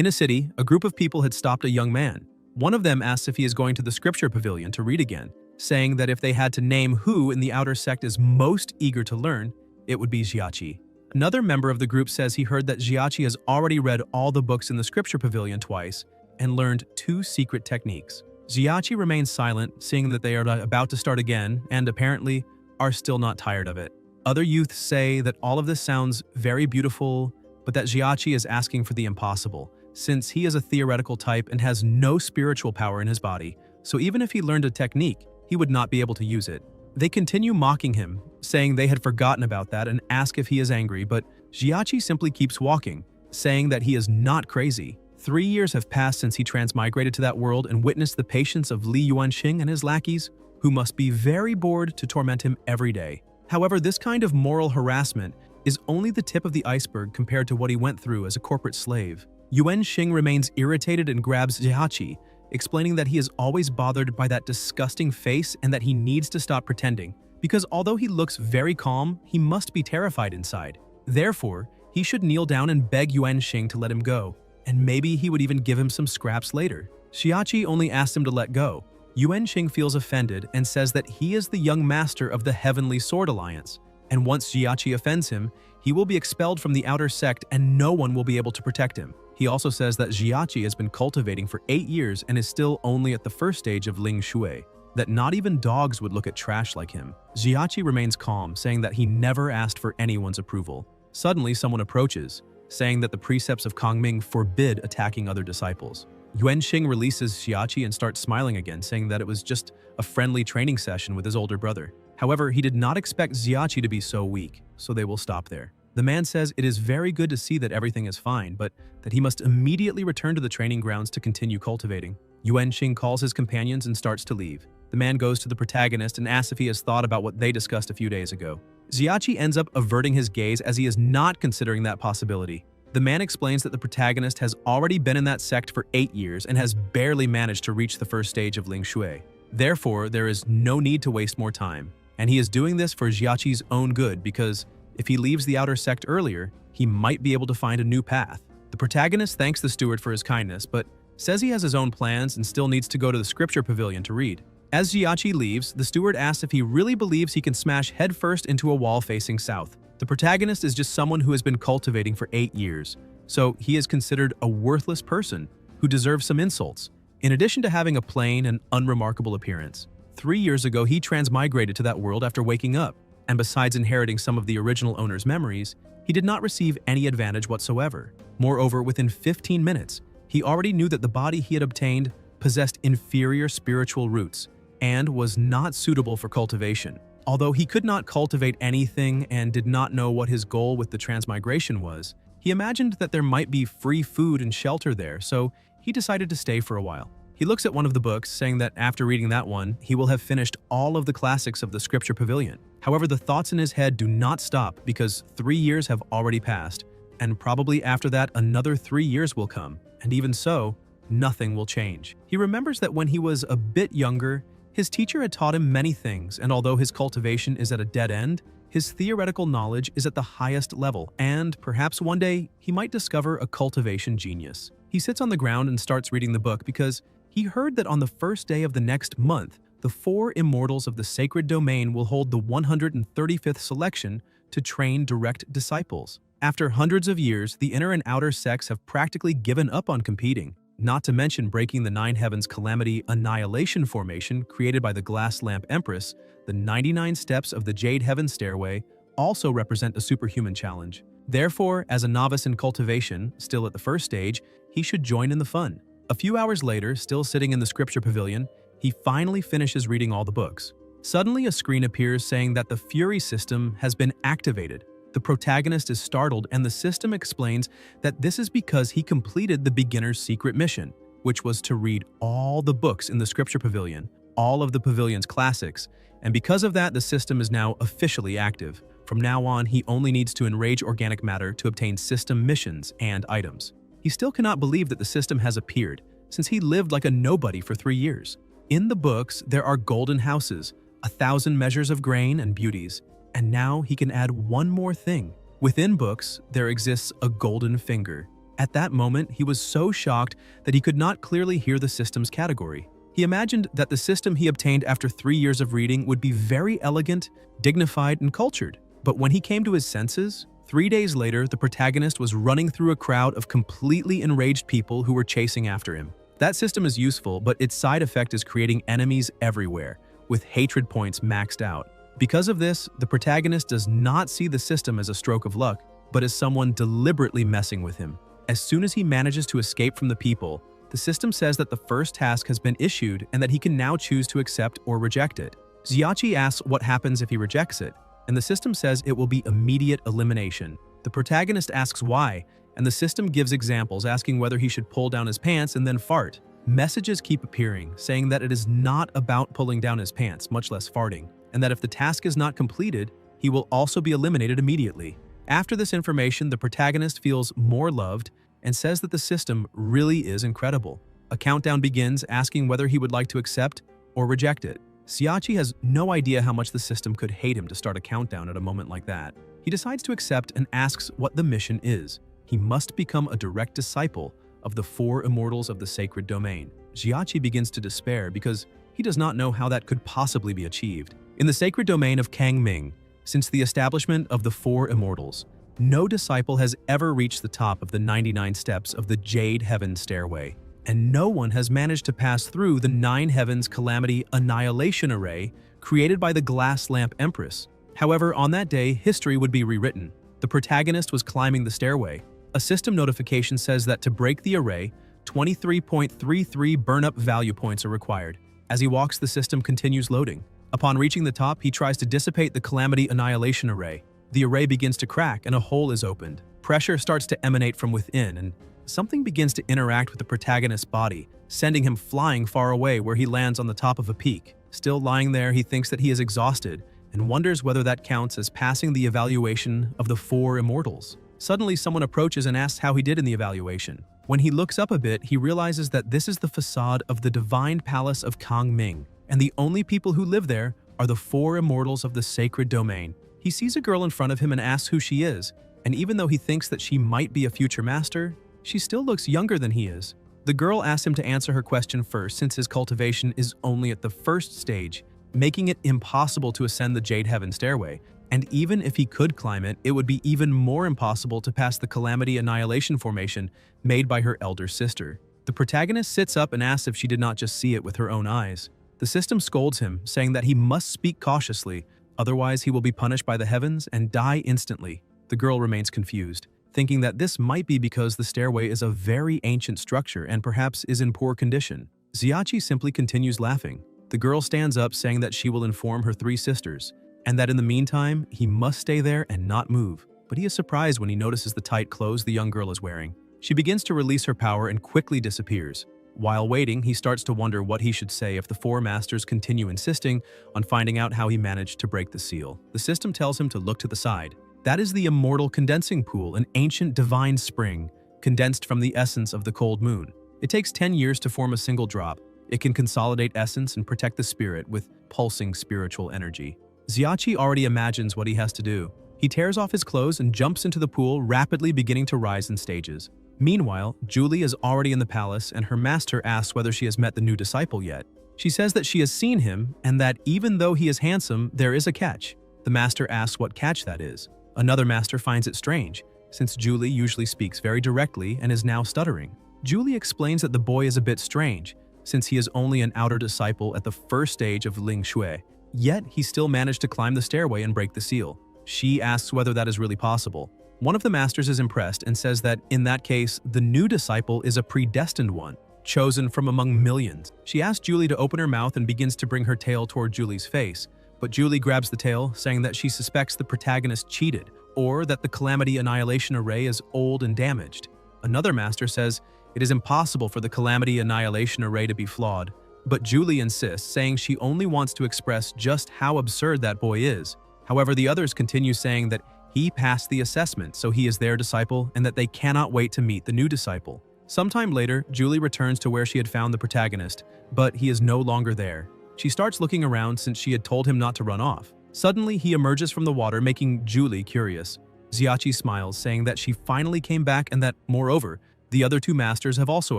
In a city, a group of people had stopped a young man. One of them asks if he is going to the scripture pavilion to read again, saying that if they had to name who in the outer sect is most eager to learn, it would be Jiachi. Another member of the group says he heard that Jiachi has already read all the books in the scripture pavilion twice and learned 2 secret techniques. Jiachi remains silent, seeing that they are about to start again and apparently are still not tired of it. Other youths say that all of this sounds very beautiful, but that Jiachi is asking for the impossible, since he is a theoretical type and has no spiritual power in his body, so even if he learned a technique, he would not be able to use it. They continue mocking him, saying they had forgotten about that and ask if he is angry, but Jiachi simply keeps walking, saying that he is not crazy. 3 years have passed since he transmigrated to that world and witnessed the patience of Li Yuanxing and his lackeys, who must be very bored to torment him every day. However, this kind of moral harassment is only the tip of the iceberg compared to what he went through as a corporate slave. Yuanxing remains irritated and grabs Jiachi, explaining that he is always bothered by that disgusting face and that he needs to stop pretending, because although he looks very calm, he must be terrified inside. Therefore, he should kneel down and beg Yuanxing to let him go, and maybe he would even give him some scraps later. Jiachi only asks him to let go. Yuanxing feels offended and says that he is the young master of the Heavenly Sword Alliance, and once Jiachi offends him, he will be expelled from the outer sect and no one will be able to protect him. He also says that Jiachi has been cultivating for 8 years and is still only at the first stage of Ling Shui, that not even dogs would look at trash like him. Jiachi remains calm, saying that he never asked for anyone's approval. Suddenly, someone approaches, saying that the precepts of Kongming forbid attacking other disciples. Yuanxing releases Jiachi and starts smiling again, saying that it was just a friendly training session with his older brother. However, he did not expect Jiachi to be so weak, so they will stop there. The man says it is very good to see that everything is fine, but that he must immediately return to the training grounds to continue cultivating. Yuanxing calls his companions and starts to leave. The man goes to the protagonist and asks if he has thought about what they discussed a few days ago. Jiachi ends up averting his gaze as he is not considering that possibility. The man explains that the protagonist has already been in that sect for 8 years and has barely managed to reach the first stage of Ling Shui. Therefore, there is no need to waste more time, and he is doing this for Jiachi's own good because if he leaves the outer sect earlier, he might be able to find a new path. The protagonist thanks the steward for his kindness, but says he has his own plans and still needs to go to the scripture pavilion to read. As Jiachi leaves, the steward asks if he really believes he can smash headfirst into a wall facing south. The protagonist is just someone who has been cultivating for 8 years, so he is considered a worthless person who deserves some insults, in addition to having a plain and unremarkable appearance. 3 years ago, he transmigrated to that world after waking up, and besides inheriting some of the original owner's memories, he did not receive any advantage whatsoever. Moreover, within 15 minutes, he already knew that the body he had obtained possessed inferior spiritual roots and was not suitable for cultivation. Although he could not cultivate anything and did not know what his goal with the transmigration was, he imagined that there might be free food and shelter there, so he decided to stay for a while. He looks at one of the books, saying that after reading that one, he will have finished all of the classics of the scripture pavilion. However, the thoughts in his head do not stop because 3 years have already passed, and probably after that another 3 years will come, and even so, nothing will change. He remembers that when he was a bit younger, his teacher had taught him many things, and although his cultivation is at a dead end, his theoretical knowledge is at the highest level, and perhaps one day he might discover a cultivation genius. He sits on the ground and starts reading the book because he heard that on the first day of the next month, the 4 immortals of the sacred domain will hold the 135th selection to train direct disciples. After hundreds of years, the inner and outer sects have practically given up on competing, not to mention breaking the 9 heavens calamity annihilation formation created by the glass lamp empress. The 99 steps of the Jade Heaven stairway also represent a superhuman challenge. Therefore, as a novice in cultivation, still at the first stage, he should join in the fun. A few hours later, still sitting in the scripture pavilion, he finally finishes reading all the books. Suddenly, a screen appears saying that the Fury system has been activated. The protagonist is startled, and the system explains that this is because he completed the beginner's secret mission, which was to read all the books in the scripture pavilion, all of the pavilion's classics, and because of that, the system is now officially active. From now on, he only needs to enrage organic matter to obtain system missions and items. He still cannot believe that the system has appeared, since he lived like a nobody for 3 years. In the books, there are golden houses, 1,000 measures of grain and beauties, and now he can add one more thing. Within books, there exists a golden finger, At that moment, he was so shocked that he could not clearly hear the system's category. He imagined that the system he obtained after 3 years of reading would be very elegant, dignified, and cultured. But when he came to his senses, 3 days later, the protagonist was running through a crowd of completely enraged people who were chasing after him. That system is useful, but its side effect is creating enemies everywhere, with hatred points maxed out. Because of this, the protagonist does not see the system as a stroke of luck, but as someone deliberately messing with him. As soon as he manages to escape from the people, the system says that the first task has been issued and that he can now choose to accept or reject it. Xiachi asks what happens if he rejects it, and the system says it will be immediate elimination. The protagonist asks why, and the system gives examples asking whether he should pull down his pants and then fart. Messages keep appearing, saying that it is not about pulling down his pants, much less farting, and that if the task is not completed, he will also be eliminated immediately. After this information, the protagonist feels more loved and says that the system really is incredible. A countdown begins, asking whether he would like to accept or reject it. Xiachi has no idea how much the system could hate him to start a countdown at a moment like that. He decides to accept and asks what the mission is. He must become a direct disciple of the 4 immortals of the sacred domain. Xiachi begins to despair because he does not know how that could possibly be achieved. In the sacred domain of Kangming, since the establishment of the 4 immortals, no disciple has ever reached the top of the 99 steps of the Jade Heaven Stairway, and no one has managed to pass through the 9 Heavens Calamity Annihilation Array created by the Glass Lamp Empress. However, on that day, history would be rewritten. The protagonist was climbing the stairway. A system notification says that to break the array, 23.33 burn-up value points are required. As he walks, the system continues loading. Upon reaching the top, he tries to dissipate the Calamity Annihilation Array. The array begins to crack and a hole is opened. Pressure starts to emanate from within, and something begins to interact with the protagonist's body, sending him flying far away where he lands on the top of a peak. Still lying there, he thinks that he is exhausted and wonders whether that counts as passing the evaluation of the 4 immortals. Suddenly, someone approaches and asks how he did in the evaluation. When he looks up a bit, he realizes that this is the facade of the divine palace of Kangming, and the only people who live there are the 4 immortals of the sacred domain. He sees a girl in front of him and asks who she is, and even though he thinks that she might be a future master, she still looks younger than he is. The girl asks him to answer her question first since his cultivation is only at the first stage, making it impossible to ascend the Jade Heaven Stairway, and even if he could climb it, it would be even more impossible to pass the Calamity Annihilation formation made by her elder sister. The protagonist sits up and asks if she did not just see it with her own eyes. The system scolds him, saying that he must speak cautiously, otherwise he will be punished by the heavens and die instantly. The girl remains confused, thinking that this might be because the stairway is a very ancient structure and perhaps is in poor condition. Xiachi simply continues laughing. The girl stands up, saying that she will inform her 3 sisters, and that in the meantime, he must stay there and not move. But he is surprised when he notices the tight clothes the young girl is wearing. She begins to release her power and quickly disappears. While waiting, he starts to wonder what he should say if the 4 masters continue insisting on finding out how he managed to break the seal. The system tells him to look to the side. That is the immortal condensing pool, an ancient divine spring, condensed from the essence of the cold moon. It takes 10 years to form a single drop. It can consolidate essence and protect the spirit with pulsing spiritual energy. Xiachi already imagines what he has to do. He tears off his clothes and jumps into the pool, rapidly beginning to rise in stages. Meanwhile, Julie is already in the palace, and her master asks whether she has met the new disciple yet. She says that she has seen him, and that even though he is handsome, there is a catch. The master asks what catch that is. Another master finds it strange, since Julie usually speaks very directly and is now stuttering. Julie explains that the boy is a bit strange, since he is only an outer disciple at the first stage of Ling Shui. Yet, he still managed to climb the stairway and break the seal. She asks whether that is really possible. One of the masters is impressed and says that, in that case, the new disciple is a predestined one, chosen from among millions. She asks Julie to open her mouth and begins to bring her tail toward Julie's face, but Julie grabs the tail, saying that she suspects the protagonist cheated, or that the Calamity Annihilation Array is old and damaged. Another master says it is impossible for the Calamity Annihilation Array to be flawed, but Julie insists, saying she only wants to express just how absurd that boy is. However, the others continue saying that he passed the assessment, so he is their disciple, and that they cannot wait to meet the new disciple. Sometime later, Julie returns to where she had found the protagonist, but he is no longer there. She starts looking around since she had told him not to run off. Suddenly, he emerges from the water, making Julie curious. Xiachi smiles, saying that she finally came back and that, moreover, The other two masters have also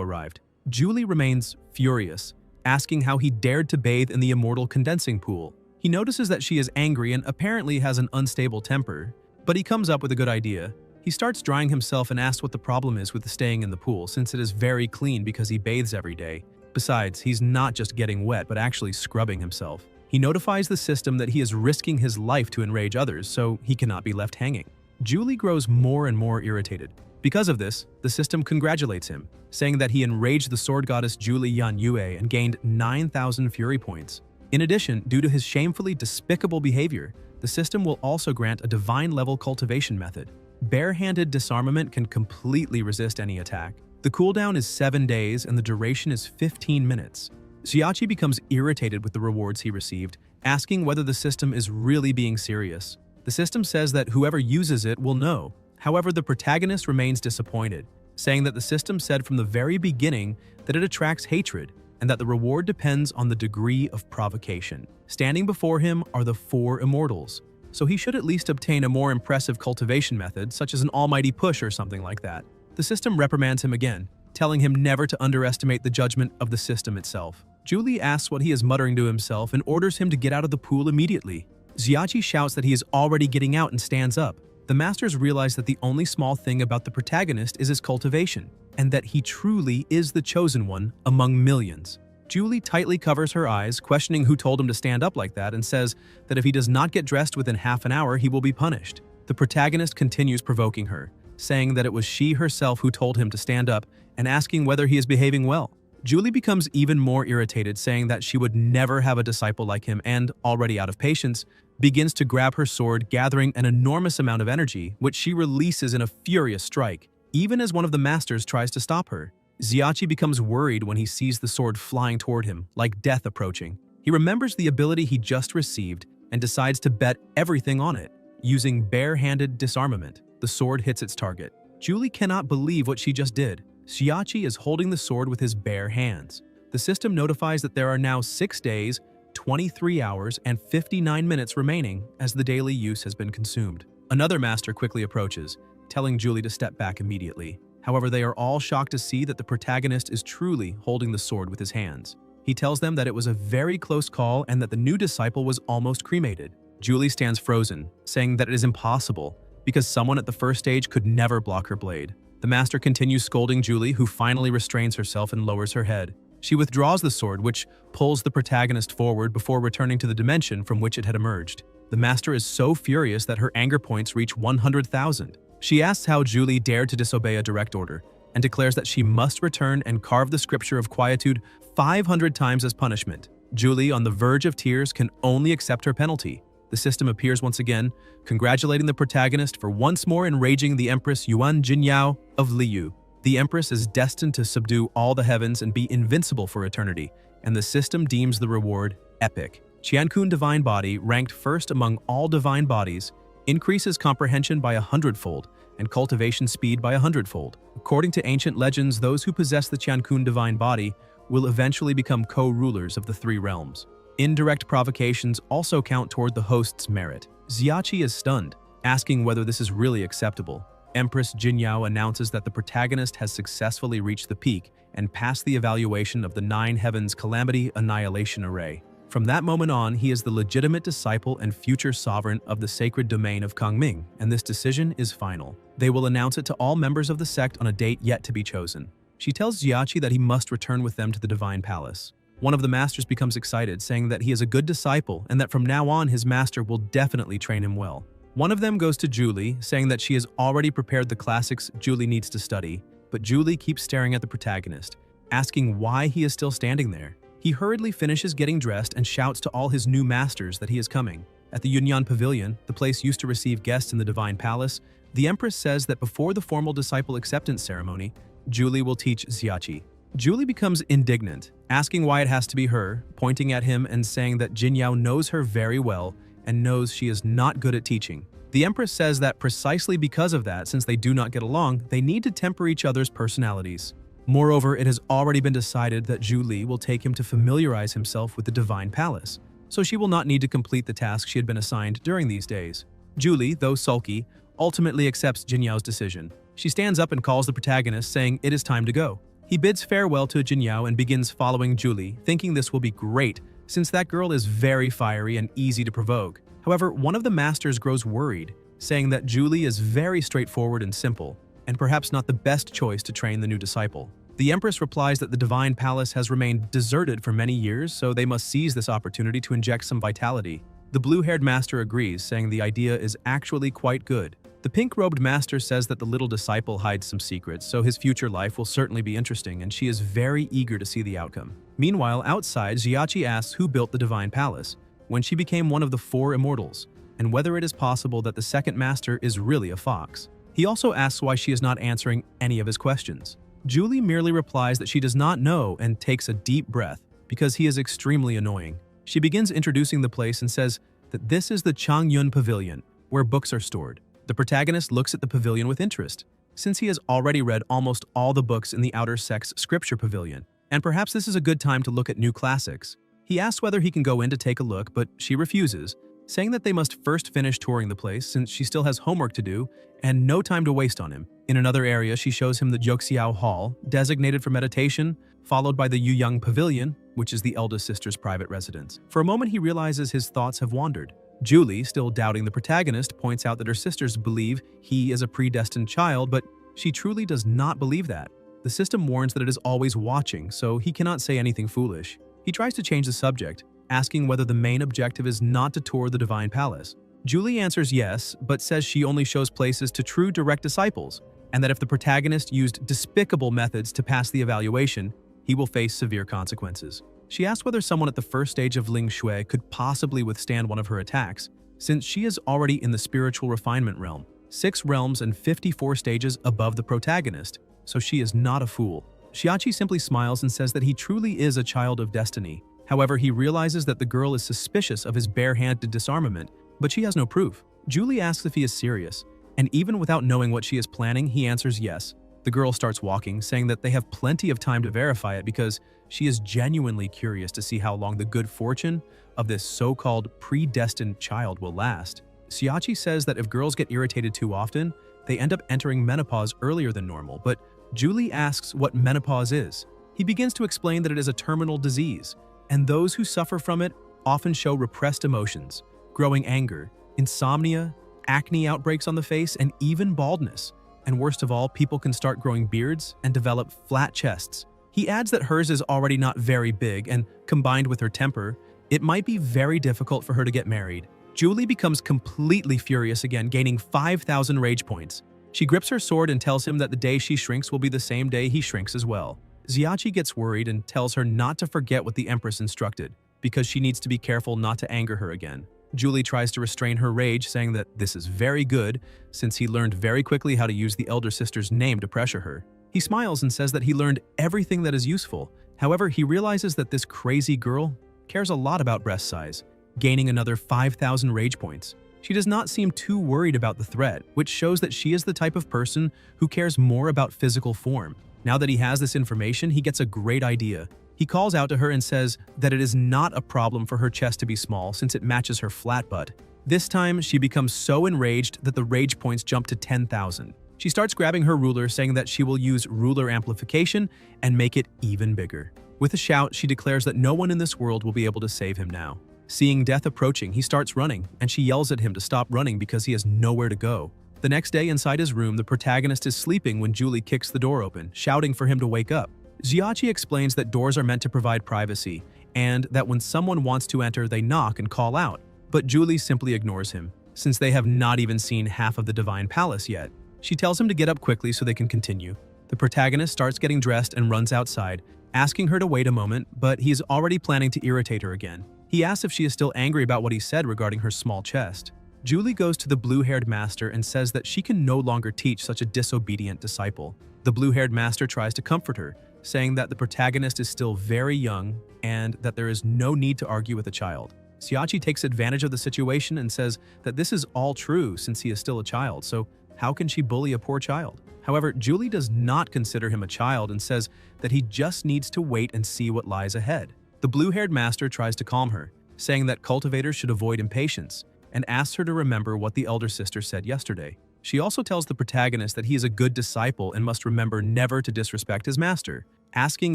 arrived. Julie remains furious, asking how he dared to bathe in the immortal condensing pool. He notices that she is angry and apparently has an unstable temper, but he comes up with a good idea. He starts drying himself and asks what the problem is with staying in the pool, since it is very clean because he bathes every day. Besides, he's not just getting wet, but actually scrubbing himself. He notifies the system that he is risking his life to enrage others, so he cannot be left hanging. Julie grows more and more irritated. Because of this, the system congratulates him, saying that he enraged the sword goddess Julie Yan Yue and gained 9,000 fury points. In addition, due to his shamefully despicable behavior, the system will also grant a divine-level cultivation method. Bare-handed disarmament can completely resist any attack. The cooldown is 7 days and the duration is 15 minutes. Xiachi becomes irritated with the rewards he received, asking whether the system is really being serious. The system says that whoever uses it will know. However, the protagonist remains disappointed, saying that the system said from the very beginning that it attracts hatred and that the reward depends on the degree of provocation. Standing before him are the 4 immortals, so he should at least obtain a more impressive cultivation method, such as an almighty push or something like that. The system reprimands him again, telling him never to underestimate the judgment of the system itself. Julie asks what he is muttering to himself and orders him to get out of the pool immediately. Xiachi shouts that he is already getting out and stands up. The masters realize that the only small thing about the protagonist is his cultivation, and that he truly is the chosen one among millions. Julie tightly covers her eyes, questioning who told him to stand up like that, and says that if he does not get dressed within half an hour, he will be punished. The protagonist continues provoking her, saying that it was she herself who told him to stand up and asking whether he is behaving well. Julie becomes even more irritated, saying that she would never have a disciple like him and, already out of patience, begins to grab her sword, gathering an enormous amount of energy, which she releases in a furious strike, even as one of the masters tries to stop her. Xiachi becomes worried when he sees the sword flying toward him, like death approaching. He remembers the ability he just received and decides to bet everything on it. Using bare-handed disarmament, the sword hits its target. Julie cannot believe what she just did. Xiachi is holding the sword with his bare hands. The system notifies that there are now 6 days, 23 hours, and 59 minutes remaining as the daily use has been consumed. Another master quickly approaches, telling Julie to step back immediately. However, they are all shocked to see that the protagonist is truly holding the sword with his hands. He tells them that it was a very close call and that the new disciple was almost cremated. Julie stands frozen, saying that it is impossible because someone at the first stage could never block her blade. The master continues scolding Julie, who finally restrains herself and lowers her head. She withdraws the sword, which pulls the protagonist forward before returning to the dimension from which it had emerged. The master is so furious that her anger points reach 100,000. She asks how Julie dared to disobey a direct order, and declares that she must return and carve the scripture of quietude 500 times as punishment. Julie, on the verge of tears, can only accept her penalty. The system appears once again, congratulating the protagonist for once more enraging the Empress Yuan Jinyao of Liu. The Empress is destined to subdue all the heavens and be invincible for eternity, and the system deems the reward epic. Qiankun Divine Body, ranked first among all divine bodies, increases comprehension by 100-fold and cultivation speed by 100-fold. According to ancient legends, those who possess the Qiankun Divine Body will eventually become co-rulers of the 3 realms. Indirect provocations also count toward the host's merit. Xiachi is stunned, asking whether this is really acceptable. Empress Jinyao announces that the protagonist has successfully reached the peak and passed the evaluation of the 9 Heavens Calamity Annihilation Array. From that moment on, he is the legitimate disciple and future sovereign of the sacred domain of Kangming, and this decision is final. They will announce it to all members of the sect on a date yet to be chosen. She tells Xiachi that he must return with them to the Divine Palace. One of the masters becomes excited, saying that he is a good disciple and that from now on his master will definitely train him well. One of them goes to Julie, saying that she has already prepared the classics Julie needs to study, but Julie keeps staring at the protagonist, asking why he is still standing there. He hurriedly finishes getting dressed and shouts to all his new masters that he is coming. At the Yunyan Pavilion, the place used to receive guests in the Divine Palace, the Empress says that before the formal disciple acceptance ceremony, Julie will teach Xiachi. Julie becomes indignant, asking why it has to be her, pointing at him and saying that Jinyao knows her very well and knows she is not good at teaching. The Empress says that precisely because of that, since they do not get along, they need to temper each other's personalities. Moreover, it has already been decided that Julie will take him to familiarize himself with the Divine Palace, so she will not need to complete the task she had been assigned during these days. Julie, though sulky, ultimately accepts Jinyao's decision. She stands up and calls the protagonist, saying it is time to go. He bids farewell to Jinyao and begins following Julie, thinking this will be great since that girl is very fiery and easy to provoke. However, one of the masters grows worried, saying that Julie is very straightforward and simple, and perhaps not the best choice to train the new disciple. The Empress replies that the Divine Palace has remained deserted for many years, so they must seize this opportunity to inject some vitality. The blue-haired master agrees, saying the idea is actually quite good. The pink-robed master says that the little disciple hides some secrets, so his future life will certainly be interesting, and she is very eager to see the outcome. Meanwhile, outside, Xiachi asks who built the Divine Palace, when she became one of the 4 immortals, and whether it is possible that the second master is really a fox. He also asks why she is not answering any of his questions. Julie merely replies that she does not know and takes a deep breath because he is extremely annoying. She begins introducing the place and says that this is the Changyun Pavilion, where books are stored. The protagonist looks at the pavilion with interest, since he has already read almost all the books in the Outer Sex Scripture Pavilion, and perhaps this is a good time to look at new classics. He asks whether he can go in to take a look, but she refuses, saying that they must first finish touring the place since she still has homework to do and no time to waste on him. In another area, she shows him the Joxiao Hall, designated for meditation, followed by the Yuyang Pavilion, which is the eldest sister's private residence. For a moment, he realizes his thoughts have wandered. Julie, still doubting the protagonist, points out that her sisters believe he is a predestined child, but she truly does not believe that. The system warns that it is always watching, so he cannot say anything foolish. He tries to change the subject, asking whether the main objective is not to tour the Divine Palace. Julie answers yes, but says she only shows places to true direct disciples, and that if the protagonist used despicable methods to pass the evaluation, he will face severe consequences. She asks whether someone at the first stage of Ling Shui could possibly withstand one of her attacks, since she is already in the spiritual refinement realm, 6 realms and 54 stages above the protagonist, so she is not a fool. Xiachi simply smiles and says that he truly is a child of destiny. However, he realizes that the girl is suspicious of his bare-handed disarmament, but she has no proof. Julie asks if he is serious, and even without knowing what she is planning, he answers yes. The girl starts walking, saying that they have plenty of time to verify it because she is genuinely curious to see how long the good fortune of this so-called predestined child will last. Xiachi says that if girls get irritated too often, they end up entering menopause earlier than normal, but Julie asks what menopause is. He begins to explain that it is a terminal disease, and those who suffer from it often show repressed emotions, growing anger, insomnia, acne outbreaks on the face, and even baldness. And worst of all, people can start growing beards and develop flat chests. He adds that hers is already not very big, and combined with her temper, it might be very difficult for her to get married. Julie becomes completely furious again, gaining 5,000 rage points. She grips her sword and tells him that the day she shrinks will be the same day he shrinks as well. Xiachi gets worried and tells her not to forget what the Empress instructed, because she needs to be careful not to anger her again. Julie tries to restrain her rage, saying that this is very good, since he learned very quickly how to use the elder sister's name to pressure her. He smiles and says that he learned everything that is useful. However, he realizes that this crazy girl cares a lot about breast size, gaining another 5,000 rage points. She does not seem too worried about the threat, which shows that she is the type of person who cares more about physical form. Now that he has this information, he gets a great idea. He calls out to her and says that it is not a problem for her chest to be small since it matches her flat butt. This time, she becomes so enraged that the rage points jump to 10,000. She starts grabbing her ruler, saying that she will use ruler amplification and make it even bigger. With a shout, she declares that no one in this world will be able to save him now. Seeing death approaching, he starts running, and she yells at him to stop running because he has nowhere to go. The next day, inside his room, the protagonist is sleeping when Julie kicks the door open, shouting for him to wake up. Xiachi explains that doors are meant to provide privacy, and that when someone wants to enter, they knock and call out. But Julie simply ignores him, since they have not even seen half of the Divine Palace yet. She tells him to get up quickly so they can continue. The protagonist starts getting dressed and runs outside, asking her to wait a moment, but he is already planning to irritate her again. He asks if she is still angry about what he said regarding her small chest. Julie goes to the blue-haired master and says that she can no longer teach such a disobedient disciple. The blue-haired master tries to comfort her, saying that the protagonist is still very young and that there is no need to argue with a child. Xiachi takes advantage of the situation and says that this is all true since he is still a child, so how can she bully a poor child? However, Julie does not consider him a child and says that he just needs to wait and see what lies ahead. The blue-haired master tries to calm her, saying that cultivators should avoid impatience, and asks her to remember what the elder sister said yesterday. She also tells the protagonist that he is a good disciple and must remember never to disrespect his master, asking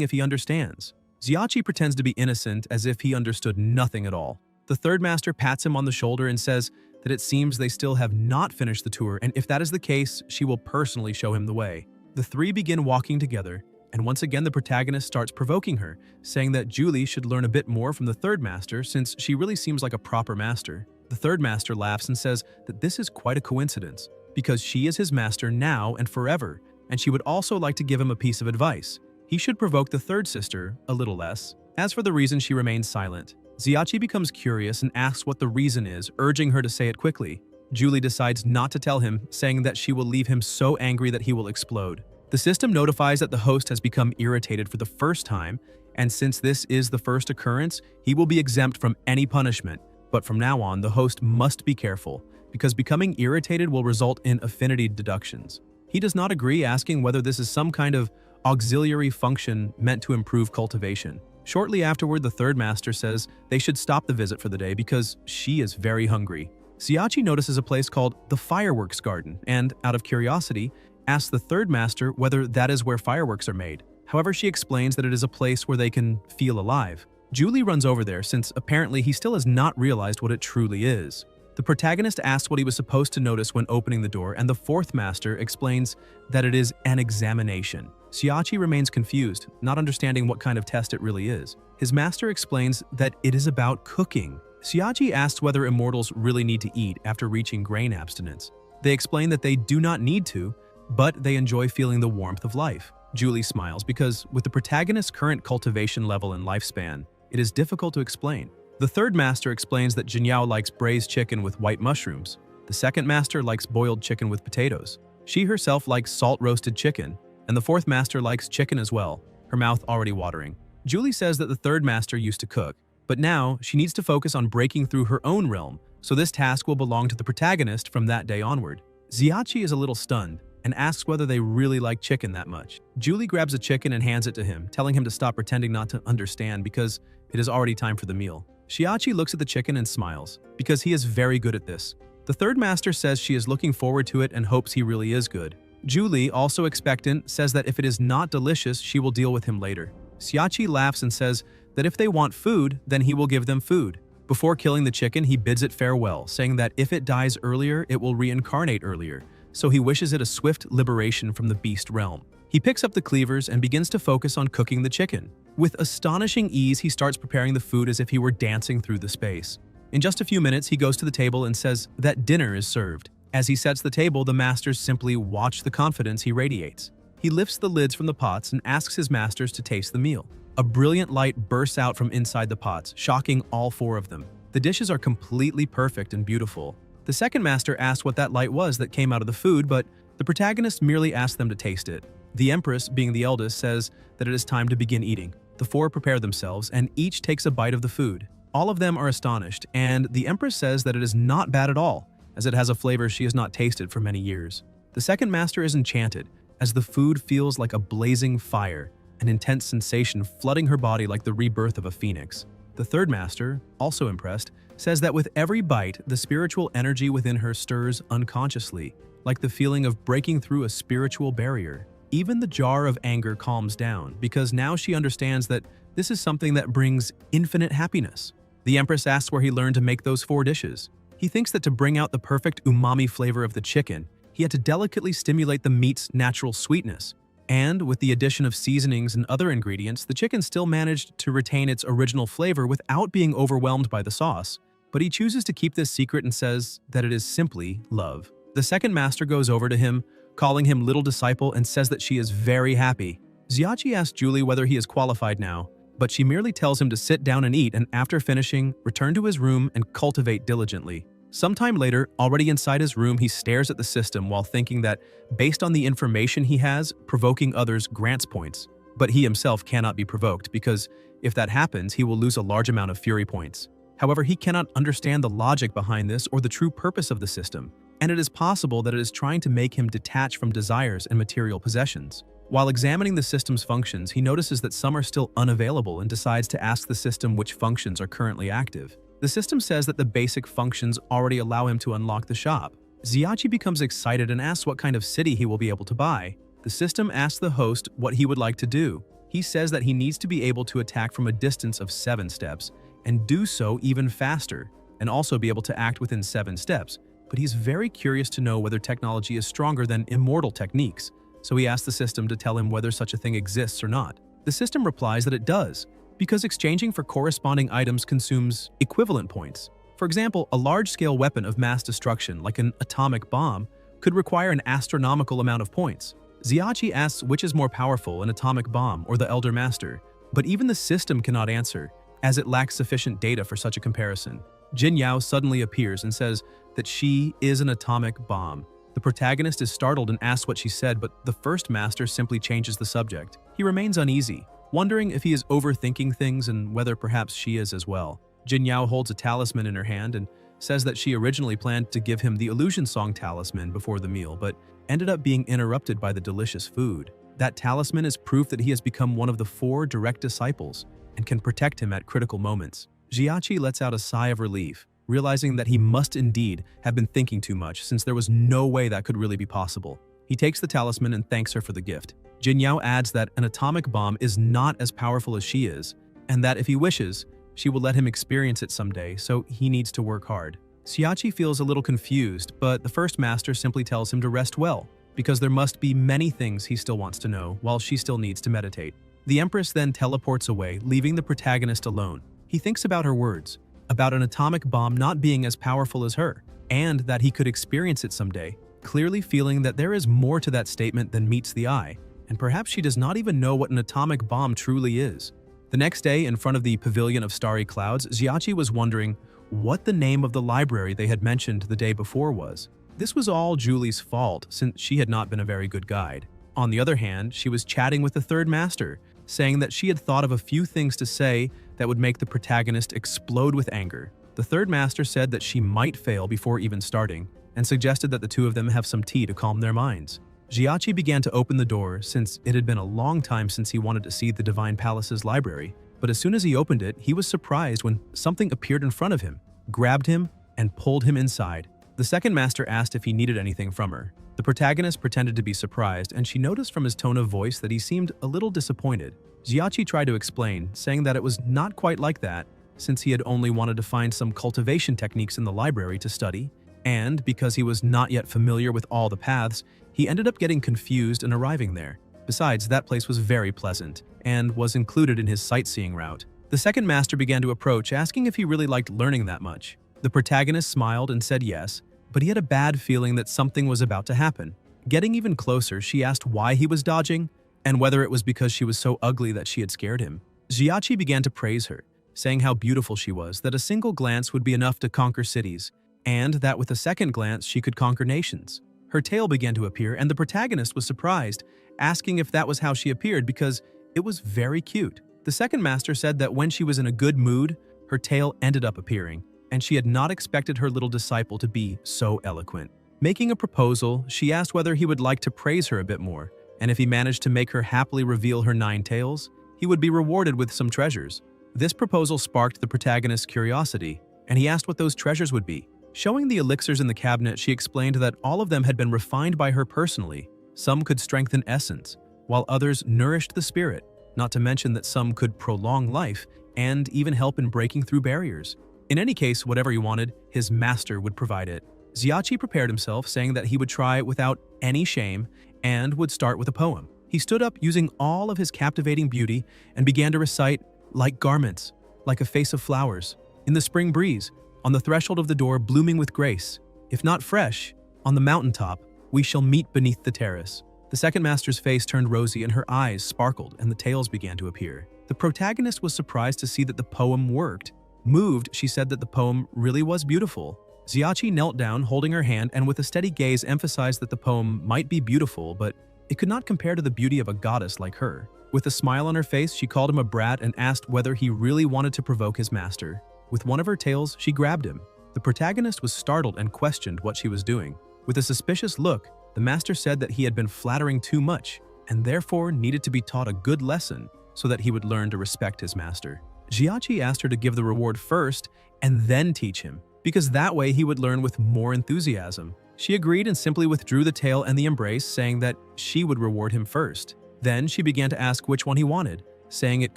if he understands. Xiachi pretends to be innocent as if he understood nothing at all. The third master pats him on the shoulder and says that it seems they still have not finished the tour, and if that is the case, she will personally show him the way. The three begin walking together, and once again the protagonist starts provoking her, saying that Julie should learn a bit more from the third master since she really seems like a proper master. The third master laughs and says that this is quite a coincidence, because she is his master now and forever, and she would also like to give him a piece of advice. He should provoke the third sister a little less. As for the reason, she remains silent. Xiachi becomes curious and asks what the reason is, urging her to say it quickly. Julie decides not to tell him, saying that she will leave him so angry that he will explode. The system notifies that the host has become irritated for the first time, and since this is the first occurrence, he will be exempt from any punishment. But from now on, the host must be careful, because becoming irritated will result in affinity deductions. He does not agree, asking whether this is some kind of auxiliary function meant to improve cultivation. Shortly afterward, the third master says they should stop the visit for the day because she is very hungry. Xiachi notices a place called the Fireworks Garden and, out of curiosity, asks the third master whether that is where fireworks are made. However, she explains that it is a place where they can feel alive. Julie runs over there since apparently he still has not realized what it truly is. The protagonist asks what he was supposed to notice when opening the door, and the fourth master explains that it is an examination. Xiachi remains confused, not understanding what kind of test it really is. His master explains that it is about cooking. Xiachi asks whether immortals really need to eat after reaching grain abstinence. They explain that they do not need to, but they enjoy feeling the warmth of life. Julie smiles because, with the protagonist's current cultivation level and lifespan, it is difficult to explain. The third master explains that Jinyao likes braised chicken with white mushrooms. The second master likes boiled chicken with potatoes. She herself likes salt-roasted chicken, and the fourth master likes chicken as well, her mouth already watering. Julie says that the third master used to cook, but now she needs to focus on breaking through her own realm, so this task will belong to the protagonist from that day onward. Xiachi is a little stunned and asks whether they really like chicken that much. Julie grabs a chicken and hands it to him, telling him to stop pretending not to understand because it is already time for the meal. Xiachi looks at the chicken and smiles, because he is very good at this. The third master says she is looking forward to it and hopes he really is good. Julie, also expectant, says that if it is not delicious, she will deal with him later. Xiachi laughs and says that if they want food, then he will give them food. Before killing the chicken, he bids it farewell, saying that if it dies earlier, it will reincarnate earlier, so he wishes it a swift liberation from the beast realm. He picks up the cleavers and begins to focus on cooking the chicken. With astonishing ease, he starts preparing the food as if he were dancing through the space. In just a few minutes, he goes to the table and says that dinner is served. As he sets the table, the masters simply watch the confidence he radiates. He lifts the lids from the pots and asks his masters to taste the meal. A brilliant light bursts out from inside the pots, shocking all four of them. The dishes are completely perfect and beautiful. The second master asked what that light was that came out of the food, but the protagonist merely asked them to taste it. The Empress, being the eldest, says that it is time to begin eating. The four prepare themselves, and each takes a bite of the food. All of them are astonished, and the Empress says that it is not bad at all, as it has a flavor she has not tasted for many years. The second master is enchanted, as the food feels like a blazing fire, an intense sensation flooding her body like the rebirth of a phoenix. The third master, also impressed, says that with every bite, the spiritual energy within her stirs unconsciously, like the feeling of breaking through a spiritual barrier. Even the jar of anger calms down, because now she understands that this is something that brings infinite happiness. The Empress asks where he learned to make those 4 dishes. He thinks that to bring out the perfect umami flavor of the chicken, he had to delicately stimulate the meat's natural sweetness. And with the addition of seasonings and other ingredients, the chicken still managed to retain its original flavor without being overwhelmed by the sauce. But he chooses to keep this secret and says that it is simply love. The second master goes over to him, calling him little disciple, and says that she is very happy. Xiachi asks Julie whether he is qualified now, but she merely tells him to sit down and eat, and after finishing, return to his room and cultivate diligently. Sometime later, already inside his room, he stares at the system while thinking that, based on the information he has, provoking others grants points. But he himself cannot be provoked, because if that happens, he will lose a large amount of fury points. However, he cannot understand the logic behind this or the true purpose of the system, and it is possible that it is trying to make him detach from desires and material possessions. While examining the system's functions, he notices that some are still unavailable and decides to ask the system which functions are currently active. The system says that the basic functions already allow him to unlock the shop, Xiachi becomes excited and asks what kind of city he will be able to buy. The system asks the host what he would like to do. He says that he needs to be able to attack from a distance of 7 steps and do so even faster, and also be able to act within 7 steps. But he's very curious to know whether technology is stronger than immortal techniques, so he asks the system to tell him whether such a thing exists or not. The system replies that it does, because exchanging for corresponding items consumes equivalent points. For example, a large-scale weapon of mass destruction, like an atomic bomb, could require an astronomical amount of points. Xiachi asks which is more powerful, an atomic bomb or the Elder Master, but even the system cannot answer, as it lacks sufficient data for such a comparison. Jin Yao suddenly appears and says that she is an atomic bomb. The protagonist is startled and asks what she said, but the first master simply changes the subject. He remains uneasy, wondering if he is overthinking things and whether perhaps she is as well. Jin Yao holds a talisman in her hand and says that she originally planned to give him the illusion song talisman before the meal, but ended up being interrupted by the delicious food. That talisman is proof that he has become one of the 4 direct disciples and can protect him at critical moments. Xiachi lets out a sigh of relief, realizing that he must indeed have been thinking too much, since there was no way that could really be possible. He takes the talisman and thanks her for the gift. Jin Yao adds that an atomic bomb is not as powerful as she is, and that if he wishes, she will let him experience it someday, so he needs to work hard. Xiachi feels a little confused, but the first master simply tells him to rest well, because there must be many things he still wants to know, while she still needs to meditate. The Empress then teleports away, leaving the protagonist alone. He thinks about her words, about an atomic bomb not being as powerful as her, and that he could experience it someday, clearly feeling that there is more to that statement than meets the eye, and perhaps she does not even know what an atomic bomb truly is. The next day, in front of the Pavilion of Starry Clouds, Xiachi was wondering what the name of the library they had mentioned the day before was. This was all Julie's fault, since she had not been a very good guide. On the other hand, she was chatting with the third master, saying that she had thought of a few things to say that would make the protagonist explode with anger. The third master said that she might fail before even starting, and suggested that the two of them have some tea to calm their minds. Xiachi began to open the door, since it had been a long time since he wanted to see the Divine Palace's library, but as soon as he opened it, he was surprised when something appeared in front of him, grabbed him, and pulled him inside. The second master asked if he needed anything from her. The protagonist pretended to be surprised, and she noticed from his tone of voice that he seemed a little disappointed. Xiachi tried to explain, saying that it was not quite like that, since he had only wanted to find some cultivation techniques in the library to study, and because he was not yet familiar with all the paths, he ended up getting confused and arriving there. Besides, that place was very pleasant, and was included in his sightseeing route. The second master began to approach, asking if he really liked learning that much. The protagonist smiled and said yes, but he had a bad feeling that something was about to happen. Getting even closer, she asked why he was dodging, and whether it was because she was so ugly that she had scared him. Xiachi began to praise her, saying how beautiful she was, that a single glance would be enough to conquer cities, and that with a second glance she could conquer nations. Her tail began to appear, and the protagonist was surprised, asking if that was how she appeared because it was very cute. The second master said that when she was in a good mood, her tail ended up appearing, and she had not expected her little disciple to be so eloquent. Making a proposal, she asked whether he would like to praise her a bit more, and if he managed to make her happily reveal her 9 tails, he would be rewarded with some treasures. This proposal sparked the protagonist's curiosity, and he asked what those treasures would be. Showing the elixirs in the cabinet, she explained that all of them had been refined by her personally. Some could strengthen essence, while others nourished the spirit, not to mention that some could prolong life and even help in breaking through barriers. In any case, whatever he wanted, his master would provide it. Xiachi prepared himself, saying that he would try without any shame and would start with a poem. He stood up using all of his captivating beauty and began to recite, "Like garments, like a face of flowers, in the spring breeze, on the threshold of the door blooming with grace. If not fresh, on the mountaintop, we shall meet beneath the terrace." The second master's face turned rosy and her eyes sparkled and the tails began to appear. The protagonist was surprised to see that the poem worked. Moved, she said that the poem really was beautiful. Xiachi knelt down, holding her hand, and with a steady gaze emphasized that the poem might be beautiful, but it could not compare to the beauty of a goddess like her. With a smile on her face, she called him a brat and asked whether he really wanted to provoke his master. With one of her tails, she grabbed him. The protagonist was startled and questioned what she was doing. With a suspicious look, the master said that he had been flattering too much and therefore needed to be taught a good lesson so that he would learn to respect his master. Xiachi asked her to give the reward first and then teach him, because that way he would learn with more enthusiasm. She agreed and simply withdrew the tail and the embrace, saying that she would reward him first. Then she began to ask which one he wanted, saying it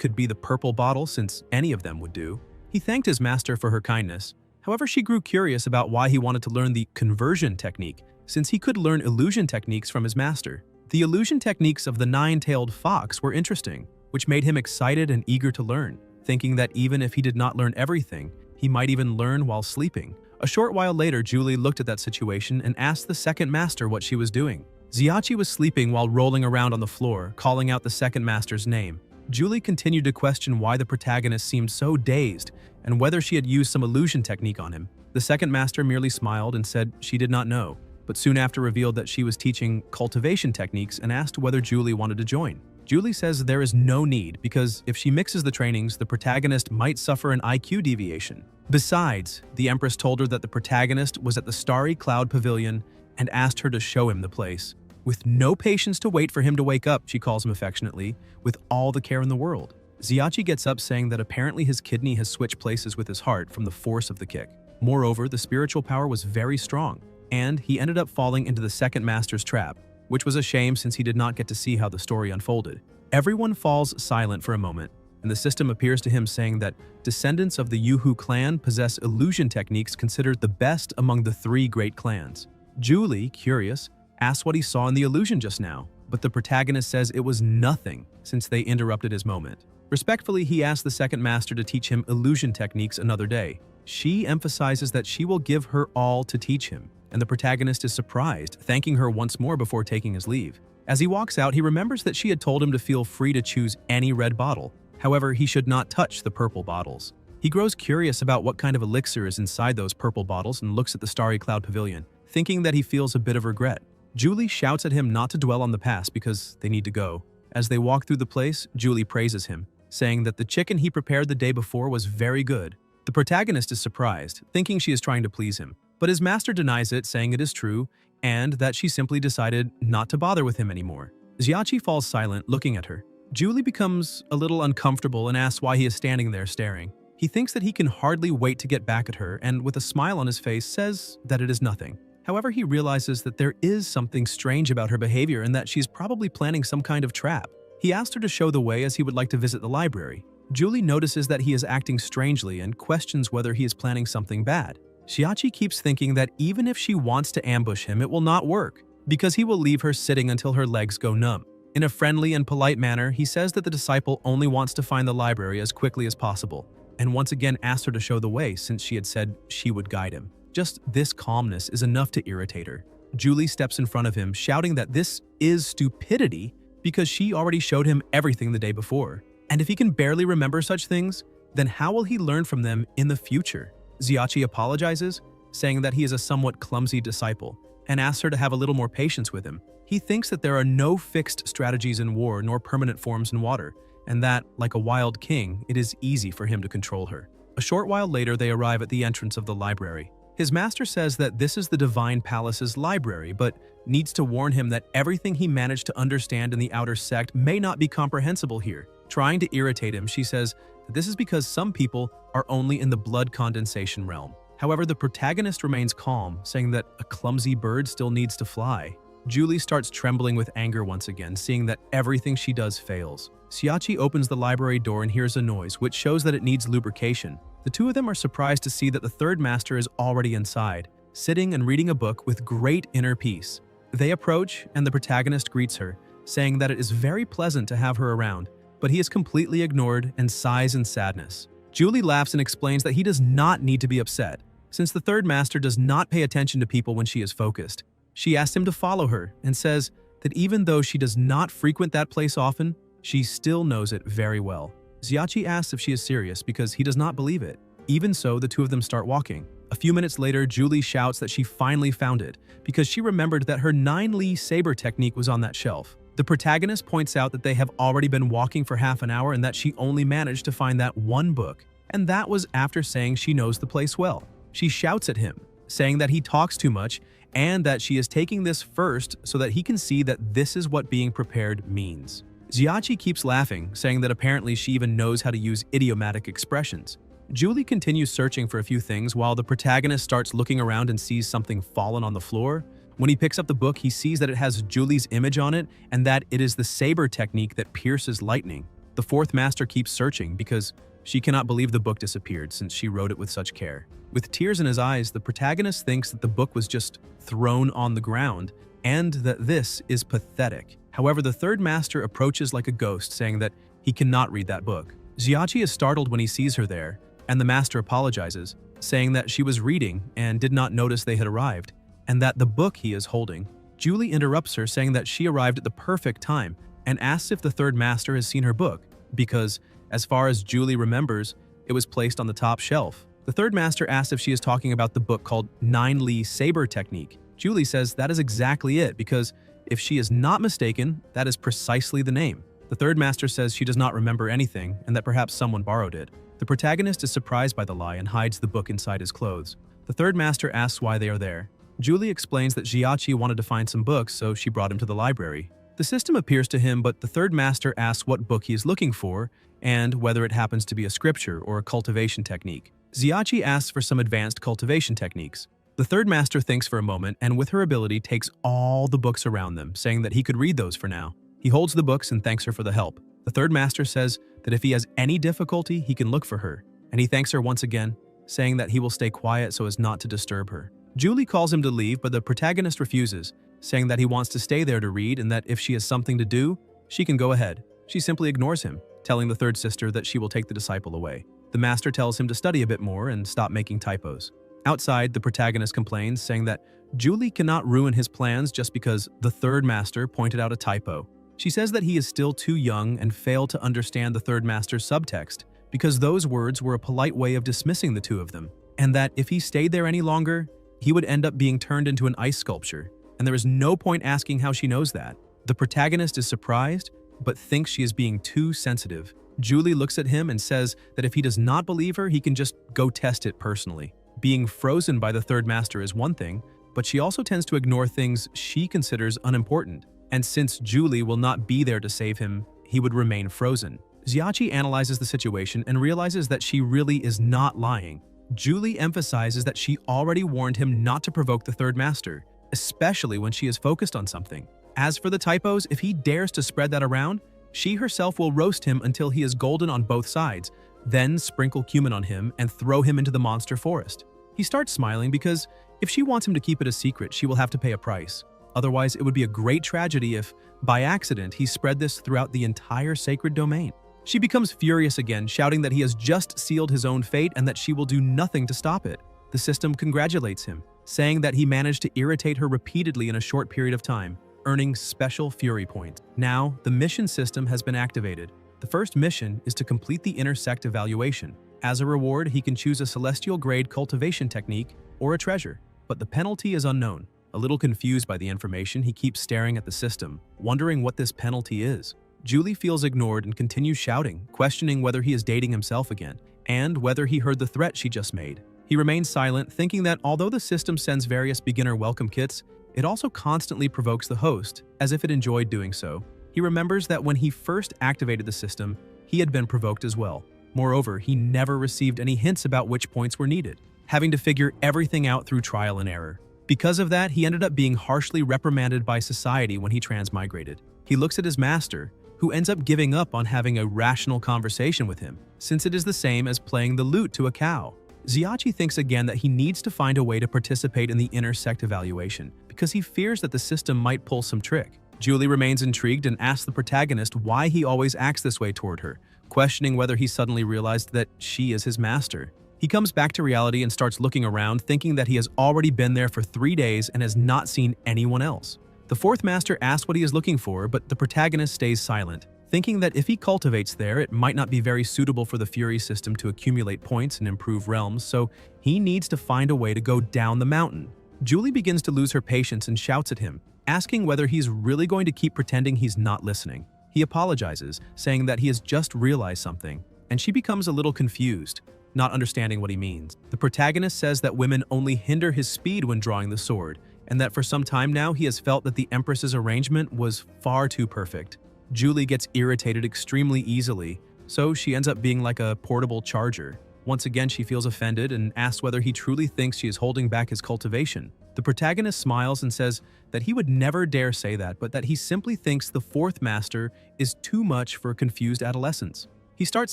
could be the purple bottle since any of them would do. He thanked his master for her kindness. However, she grew curious about why he wanted to learn the conversion technique, since he could learn illusion techniques from his master. The illusion techniques of the nine-tailed fox were interesting, which made him excited and eager to learn, thinking that even if he did not learn everything, he might even learn while sleeping. A short while later, Julie looked at that situation and asked the second master what she was doing. Xiachi was sleeping while rolling around on the floor, calling out the second master's name. Julie continued to question why the protagonist seemed so dazed and whether she had used some illusion technique on him. The second master merely smiled and said she did not know, but soon after revealed that she was teaching cultivation techniques and asked whether Julie wanted to join. Julie says there is no need because if she mixes the trainings, the protagonist might suffer an IQ deviation. Besides, the Empress told her that the protagonist was at the Starry Cloud Pavilion and asked her to show him the place. With no patience to wait for him to wake up, she calls him affectionately, with all the care in the world. Xiachi gets up saying that apparently his kidney has switched places with his heart from the force of the kick. Moreover, the spiritual power was very strong, and he ended up falling into the second master's trap, which was a shame since he did not get to see how the story unfolded. Everyone falls silent for a moment, and the system appears to him saying that descendants of the Yuhu clan possess illusion techniques considered the best among the three great clans. Julie, curious, asks what he saw in the illusion just now, but the protagonist says it was nothing since they interrupted his moment. Respectfully, he asks the second master to teach him illusion techniques another day. She emphasizes that she will give her all to teach him, and the protagonist is surprised, thanking her once more before taking his leave. As he walks out, he remembers that she had told him to feel free to choose any red bottle. However, he should not touch the purple bottles. He grows curious about what kind of elixir is inside those purple bottles and looks at the Starry Cloud Pavilion, thinking that he feels a bit of regret. Julie shouts at him not to dwell on the past because they need to go. As they walk through the place, Julie praises him, saying that the chicken he prepared the day before was very good. The protagonist is surprised, thinking she is trying to please him, but his master denies it, saying it is true, and that she simply decided not to bother with him anymore. Xiachi falls silent, looking at her. Julie becomes a little uncomfortable and asks why he is standing there staring. He thinks that he can hardly wait to get back at her, and with a smile on his face says that it is nothing. However, he realizes that there is something strange about her behavior and that she's probably planning some kind of trap. He asked her to show the way as he would like to visit the library. Julie notices that he is acting strangely and questions whether he is planning something bad. Xiachi keeps thinking that even if she wants to ambush him, it will not work, because he will leave her sitting until her legs go numb. In a friendly and polite manner, he says that the disciple only wants to find the library as quickly as possible, and once again asks her to show the way since she had said she would guide him. Just this calmness is enough to irritate her. Julie steps in front of him, shouting that this is stupidity because she already showed him everything the day before. And if he can barely remember such things, then how will he learn from them in the future? Xiachi apologizes, saying that he is a somewhat clumsy disciple, and asks her to have a little more patience with him. He thinks that there are no fixed strategies in war nor permanent forms in water, and that, like a wild king, it is easy for him to control her. A short while later, they arrive at the entrance of the library. His master says that this is the Divine Palace's library, but needs to warn him that everything he managed to understand in the outer sect may not be comprehensible here. Trying to irritate him, she says that this is because some people are only in the blood condensation realm. However, the protagonist remains calm, saying that a clumsy bird still needs to fly. Julie starts trembling with anger once again, seeing that everything she does fails. Xiachi opens the library door and hears a noise, which shows that it needs lubrication. The two of them are surprised to see that the third master is already inside, sitting and reading a book with great inner peace. They approach, and the protagonist greets her, saying that it is very pleasant to have her around, but he is completely ignored and sighs in sadness. Julie laughs and explains that he does not need to be upset, since the third master does not pay attention to people when she is focused. She asks him to follow her and says that even though she does not frequent that place often, she still knows it very well. Xiachi asks if she is serious because he does not believe it. Even so, the two of them start walking. A few minutes later, Julie shouts that she finally found it because she remembered that her 9-li saber technique was on that shelf. The protagonist points out that they have already been walking for half an hour and that she only managed to find that one book, and that was after saying she knows the place well. She shouts at him, saying that he talks too much and that she is taking this first so that he can see that this is what being prepared means. Xiachi keeps laughing, saying that apparently she even knows how to use idiomatic expressions. Julie continues searching for a few things while the protagonist starts looking around and sees something fallen on the floor. When he picks up the book, he sees that it has Julie's image on it and that it is the saber technique that pierces lightning. The fourth master keeps searching because she cannot believe the book disappeared since she wrote it with such care. With tears in his eyes, the protagonist thinks that the book was just thrown on the ground and that this is pathetic. However, the third master approaches like a ghost, saying that he cannot read that book. Xiachi is startled when he sees her there, and the master apologizes, saying that she was reading and did not notice they had arrived, and that the book he is holding. Julie interrupts her, saying that she arrived at the perfect time, and asks if the third master has seen her book, because, as far as Julie remembers, it was placed on the top shelf. The third master asks if she is talking about the book called Nine Li Saber Technique. Julie says that is exactly it, because if she is not mistaken, that is precisely the name. The third master says she does not remember anything and that perhaps someone borrowed it. The protagonist is surprised by the lie and hides the book inside his clothes. The third master asks why they are there. Julie explains that Xiachi wanted to find some books, so she brought him to the library. The system appears to him, but the third master asks what book he is looking for and whether it happens to be a scripture or a cultivation technique. Xiachi asks for some advanced cultivation techniques. The third master thinks for a moment and with her ability takes all the books around them, saying that he could read those for now. He holds the books and thanks her for the help. The third master says that if he has any difficulty, he can look for her, and he thanks her once again, saying that he will stay quiet so as not to disturb her. Julie calls him to leave, but the protagonist refuses, saying that he wants to stay there to read and that if she has something to do, she can go ahead. She simply ignores him, telling the third sister that she will take the disciple away. The master tells him to study a bit more and stop making typos. Outside, the protagonist complains, saying that Julie cannot ruin his plans just because the third master pointed out a typo. She says that he is still too young and failed to understand the third master's subtext because those words were a polite way of dismissing the two of them, and that if he stayed there any longer, he would end up being turned into an ice sculpture, and there is no point asking how she knows that. The protagonist is surprised, but thinks she is being too sensitive. Julie looks at him and says that if he does not believe her, he can just go test it personally. Being frozen by the third master is one thing, but she also tends to ignore things she considers unimportant. And since Julie will not be there to save him, he would remain frozen. Xiachi analyzes the situation and realizes that she really is not lying. Julie emphasizes that she already warned him not to provoke the third master, especially when she is focused on something. As for the typos, if he dares to spread that around, she herself will roast him until he is golden on both sides, then sprinkle cumin on him and throw him into the monster forest. He starts smiling because if she wants him to keep it a secret, she will have to pay a price. Otherwise, it would be a great tragedy if, by accident, he spread this throughout the entire sacred domain. She becomes furious again, shouting that he has just sealed his own fate and that she will do nothing to stop it. The system congratulates him, saying that he managed to irritate her repeatedly in a short period of time, earning special fury points. Now, the mission system has been activated. The first mission is to complete the intersect evaluation. As a reward, he can choose a celestial grade cultivation technique or a treasure, but the penalty is unknown. A little confused by the information, he keeps staring at the system, wondering what this penalty is. Julie feels ignored and continues shouting, questioning whether he is dating himself again, and whether he heard the threat she just made. He remains silent, thinking that although the system sends various beginner welcome kits, it also constantly provokes the host, as if it enjoyed doing so. He remembers that when he first activated the system, he had been provoked as well. Moreover, he never received any hints about which points were needed, having to figure everything out through trial and error. Because of that, he ended up being harshly reprimanded by society when he transmigrated. He looks at his master, who ends up giving up on having a rational conversation with him, since it is the same as playing the lute to a cow. Xiachi thinks again that he needs to find a way to participate in the intersect evaluation, because he fears that the system might pull some trick. Julie remains intrigued and asks the protagonist why he always acts this way toward her, questioning whether he suddenly realized that she is his master. He comes back to reality and starts looking around, thinking that he has already been there for 3 days and has not seen anyone else. The fourth master asks what he is looking for, but the protagonist stays silent, thinking that if he cultivates there, it might not be very suitable for the Fury system to accumulate points and improve realms, so he needs to find a way to go down the mountain. Julie begins to lose her patience and shouts at him, asking whether he's really going to keep pretending he's not listening. He apologizes, saying that he has just realized something, and she becomes a little confused, not understanding what he means. The protagonist says that women only hinder his speed when drawing the sword, and that for some time now he has felt that the Empress's arrangement was far too perfect. Julie gets irritated extremely easily, so she ends up being like a portable charger. Once again, she feels offended and asks whether he truly thinks she is holding back his cultivation. The protagonist smiles and says that he would never dare say that, but that he simply thinks the fourth master is too much for confused adolescents. He starts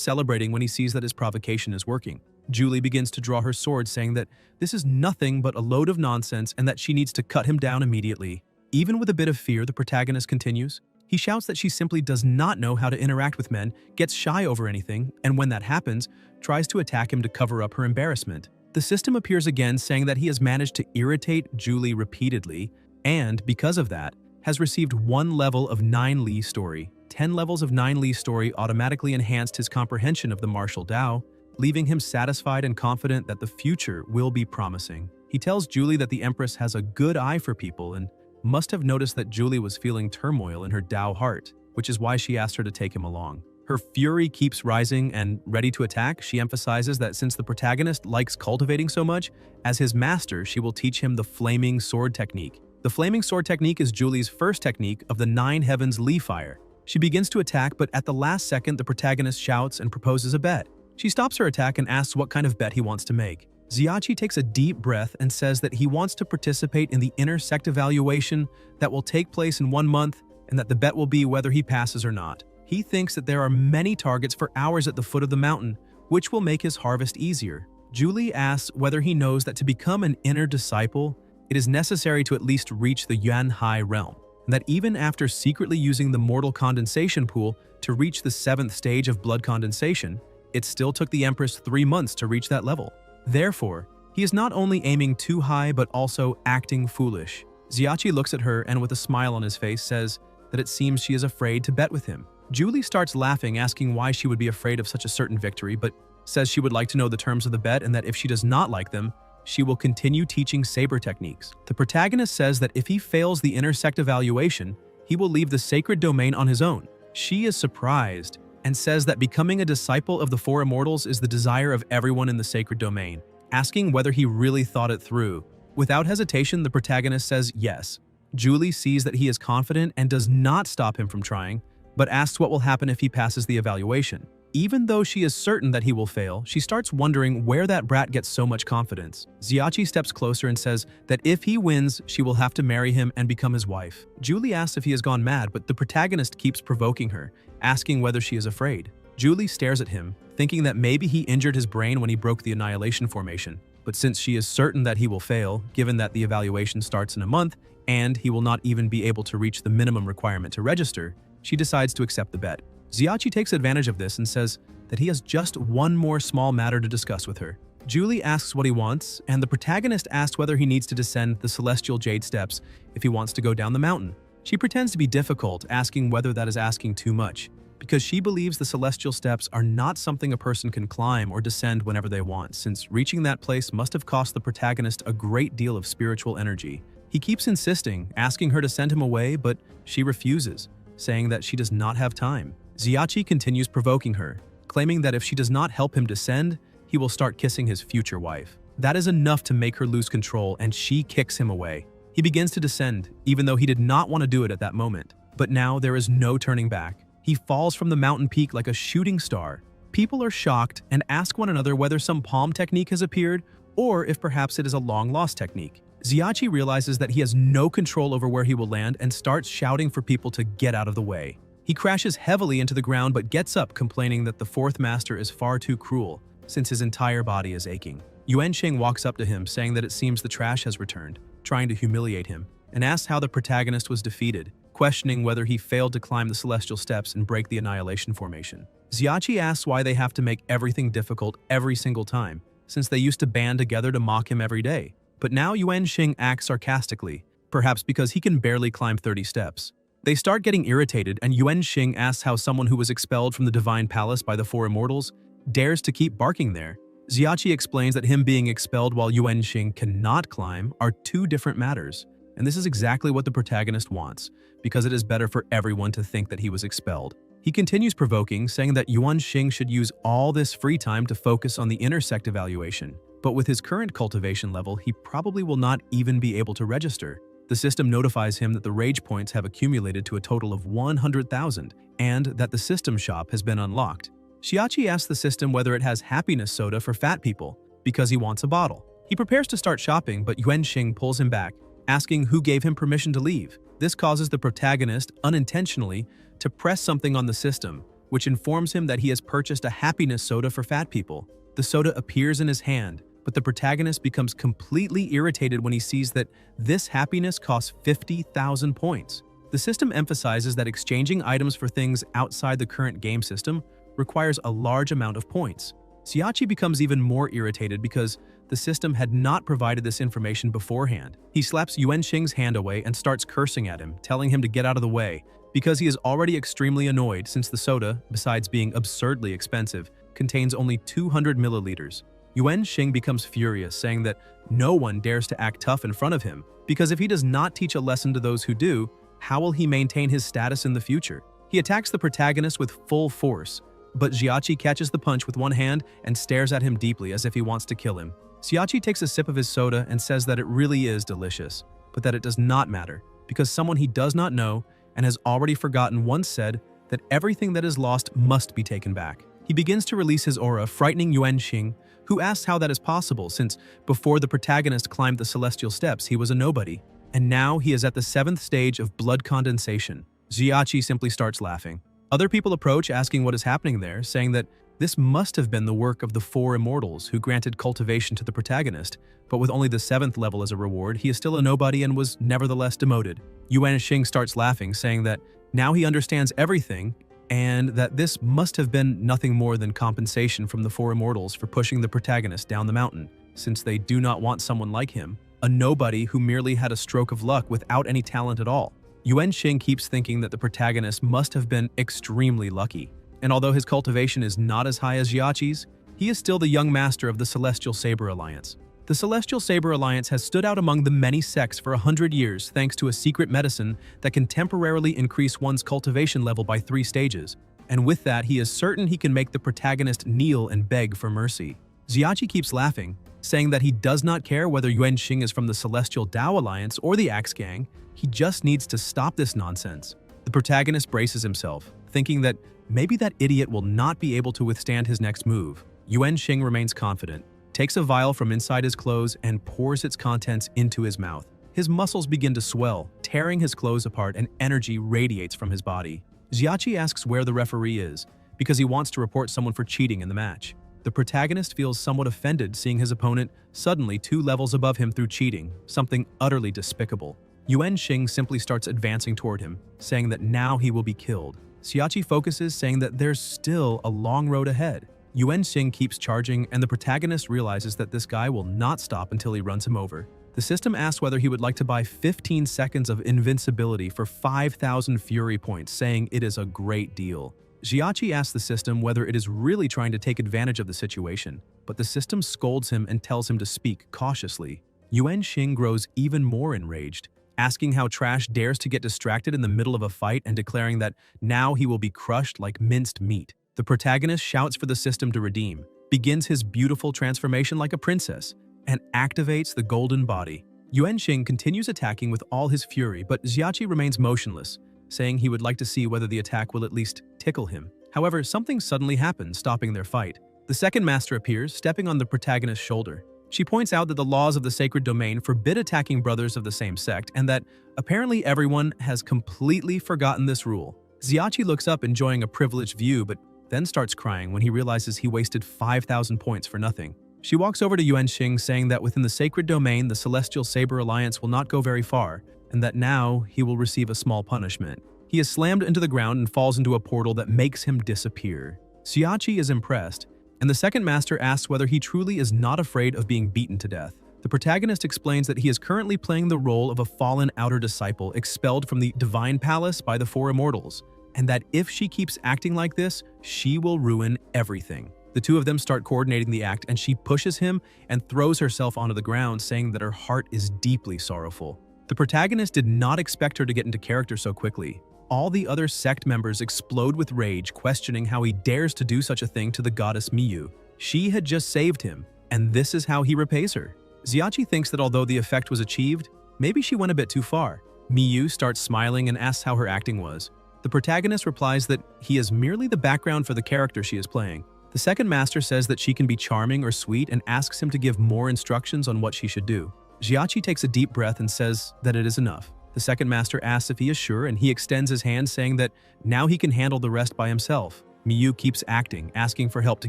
celebrating when he sees that his provocation is working. Julie begins to draw her sword, saying that this is nothing but a load of nonsense and that she needs to cut him down immediately. Even with a bit of fear, the protagonist continues. He shouts that she simply does not know how to interact with men, gets shy over anything, and when that happens, tries to attack him to cover up her embarrassment. The system appears again, saying that he has managed to irritate Julie repeatedly, and, because of that, has received 1 level of 9 Li story. 10 levels of 9 Li story automatically enhanced his comprehension of the martial Tao, leaving him satisfied and confident that the future will be promising. He tells Julie that the Empress has a good eye for people and must have noticed that Julie was feeling turmoil in her Tao heart, which is why she asked her to take him along. Her fury keeps rising and, ready to attack, she emphasizes that since the protagonist likes cultivating so much, as his master she will teach him the flaming sword technique. The flaming sword technique is Julie's first technique of the 9 Heavens Li Fire. She begins to attack, but at the last second the protagonist shouts and proposes a bet. She stops her attack and asks what kind of bet he wants to make. Xiachi takes a deep breath and says that he wants to participate in the inner sect evaluation that will take place in 1 month and that the bet will be whether he passes or not. He thinks that there are many targets for hours at the foot of the mountain, which will make his harvest easier. Julie asks whether he knows that to become an inner disciple, it is necessary to at least reach the Yuan Hai realm, and that even after secretly using the mortal condensation pool to reach the 7th stage of blood condensation, it still took the Empress 3 months to reach that level. Therefore, he is not only aiming too high but also acting foolish. Xiachi looks at her and with a smile on his face says that it seems she is afraid to bet with him. Julie starts laughing, asking why she would be afraid of such a certain victory, but says she would like to know the terms of the bet and that if she does not like them, she will continue teaching saber techniques. The protagonist says that if he fails the inner sect evaluation, he will leave the sacred domain on his own. She is surprised and says that becoming a disciple of the 4 immortals is the desire of everyone in the sacred domain, asking whether he really thought it through. Without hesitation, the protagonist says yes. Julie sees that he is confident and does not stop him from trying, but asks what will happen if he passes the evaluation. Even though she is certain that he will fail, she starts wondering where that brat gets so much confidence. Xiachi steps closer and says that if he wins, she will have to marry him and become his wife. Julie asks if he has gone mad, but the protagonist keeps provoking her, asking whether she is afraid. Julie stares at him, thinking that maybe he injured his brain when he broke the annihilation formation. But since she is certain that he will fail, given that the evaluation starts in a month, and he will not even be able to reach the minimum requirement to register, she decides to accept the bet. Xiachi takes advantage of this and says that he has just one more small matter to discuss with her. Julie asks what he wants, and the protagonist asks whether he needs to descend the celestial jade steps if he wants to go down the mountain. She pretends to be difficult, asking whether that is asking too much, because she believes the celestial steps are not something a person can climb or descend whenever they want, since reaching that place must have cost the protagonist a great deal of spiritual energy. He keeps insisting, asking her to send him away, but she refuses, saying that she does not have time. Xiachi continues provoking her, claiming that if she does not help him descend, he will start kissing his future wife. That is enough to make her lose control, and she kicks him away. He begins to descend, even though he did not want to do it at that moment. But now there is no turning back. He falls from the mountain peak like a shooting star. People are shocked and ask one another whether some palm technique has appeared, or if perhaps it is a long-lost technique. Xiachi realizes that he has no control over where he will land and starts shouting for people to get out of the way. He crashes heavily into the ground but gets up, complaining that the 4th master is far too cruel, since his entire body is aching. Yuanxing walks up to him, saying that it seems the trash has returned, trying to humiliate him, and asks how the protagonist was defeated, questioning whether he failed to climb the celestial steps and break the annihilation formation. Xiachi asks why they have to make everything difficult every single time, since they used to band together to mock him every day. But now Yuanxing acts sarcastically, perhaps because he can barely climb 30 steps. They start getting irritated, and Yuanxing asks how someone who was expelled from the Divine Palace by the 4 immortals dares to keep barking there. Xiachi explains that him being expelled while Yuanxing cannot climb are 2 different matters, and this is exactly what the protagonist wants, because it is better for everyone to think that he was expelled. He continues provoking, saying that Yuanxing should use all this free time to focus on the inner sect evaluation, but with his current cultivation level, he probably will not even be able to register. The system notifies him that the rage points have accumulated to a total of 100,000 and that the system shop has been unlocked. Shiachi asks the system whether it has happiness soda for fat people, because he wants a bottle. He prepares to start shopping, but Yuanxing pulls him back, asking who gave him permission to leave. This causes the protagonist, unintentionally, to press something on the system, which informs him that he has purchased a happiness soda for fat people. The soda appears in his hand, but the protagonist becomes completely irritated when he sees that this happiness costs 50,000 points. The system emphasizes that exchanging items for things outside the current game system requires a large amount of points. Shiachi becomes even more irritated because the system had not provided this information beforehand. He slaps Yuanxing's hand away and starts cursing at him, telling him to get out of the way, because he is already extremely annoyed since the soda, besides being absurdly expensive, contains only 200 milliliters. Yuanxing becomes furious, saying that no one dares to act tough in front of him, because if he does not teach a lesson to those who do, how will he maintain his status in the future? He attacks the protagonist with full force, but Shiachi catches the punch with one hand and stares at him deeply as if he wants to kill him. Shiachi takes a sip of his soda and says that it really is delicious, but that it does not matter, because someone he does not know and has already forgotten once said that everything that is lost must be taken back. He begins to release his aura, frightening Yuanxing, who asks how that is possible since before the protagonist climbed the celestial steps he was a nobody, and now he is at the 7th stage of blood condensation. Shiachi simply starts laughing. Other people approach asking what is happening there, saying that this must have been the work of the 4 immortals who granted cultivation to the protagonist, but with only the 7th level as a reward, he is still a nobody and was nevertheless demoted. Yuanxing starts laughing, saying that now he understands everything and that this must have been nothing more than compensation from the 4 immortals for pushing the protagonist down the mountain, since they do not want someone like him, a nobody who merely had a stroke of luck without any talent at all. Yuanxing keeps thinking that the protagonist must have been extremely lucky, and although his cultivation is not as high as Shiachi's, he is still the young master of the Celestial Saber Alliance. The Celestial Saber Alliance has stood out among the many sects for 100 years thanks to a secret medicine that can temporarily increase one's cultivation level by 3 stages, and with that he is certain he can make the protagonist kneel and beg for mercy. Shiachi keeps laughing, saying that he does not care whether Yuanxing is from the Celestial Dao Alliance or the Axe Gang, he just needs to stop this nonsense. The protagonist braces himself, thinking that maybe that idiot will not be able to withstand his next move. Yuanxing remains confident, takes a vial from inside his clothes and pours its contents into his mouth. His muscles begin to swell, tearing his clothes apart, and energy radiates from his body. Shiachi asks where the referee is, because he wants to report someone for cheating in the match. The protagonist feels somewhat offended seeing his opponent suddenly 2 levels above him through cheating, something utterly despicable. Yuanxing simply starts advancing toward him, saying that now he will be killed. Shiachi focuses, saying that there's still a long road ahead. Yuanxing keeps charging, and the protagonist realizes that this guy will not stop until he runs him over. The system asks whether he would like to buy 15 seconds of invincibility for 5,000 fury points, saying it is a great deal. Shiachi asks the system whether it is really trying to take advantage of the situation, but the system scolds him and tells him to speak cautiously. Yuanxing grows even more enraged, asking how Trash dares to get distracted in the middle of a fight and declaring that now he will be crushed like minced meat. The protagonist shouts for the system to redeem, begins his beautiful transformation like a princess, and activates the golden body. Yuanxing continues attacking with all his fury, but Shiachi remains motionless, saying he would like to see whether the attack will at least tickle him. However, something suddenly happens, stopping their fight. The second master appears, stepping on the protagonist's shoulder. She points out that the laws of the sacred domain forbid attacking brothers of the same sect, and that apparently everyone has completely forgotten this rule. Shiachi looks up, enjoying a privileged view, but then starts crying when he realizes he wasted 5,000 points for nothing. She walks over to Yuanxing, saying that within the sacred domain, the Celestial Saber Alliance will not go very far, and that now he will receive a small punishment. He is slammed into the ground and falls into a portal that makes him disappear. Shiachi is impressed, and the second master asks whether he truly is not afraid of being beaten to death. The protagonist explains that he is currently playing the role of a fallen outer disciple expelled from the Divine Palace by the 4 immortals, and that if she keeps acting like this, she will ruin everything. The 2 of them start coordinating the act, and she pushes him and throws herself onto the ground, saying that her heart is deeply sorrowful. The protagonist did not expect her to get into character so quickly. All the other sect members explode with rage, questioning how he dares to do such a thing to the goddess Miyu. She had just saved him, and this is how he repays her. Shiachi thinks that although the effect was achieved, maybe she went a bit too far. Miyu starts smiling and asks how her acting was. The protagonist replies that he is merely the background for the character she is playing. The second master says that she can be charming or sweet and asks him to give more instructions on what she should do. Xiachi takes a deep breath and says that it is enough. The second master asks if he is sure, and he extends his hand saying that now he can handle the rest by himself. Miyu keeps acting, asking for help to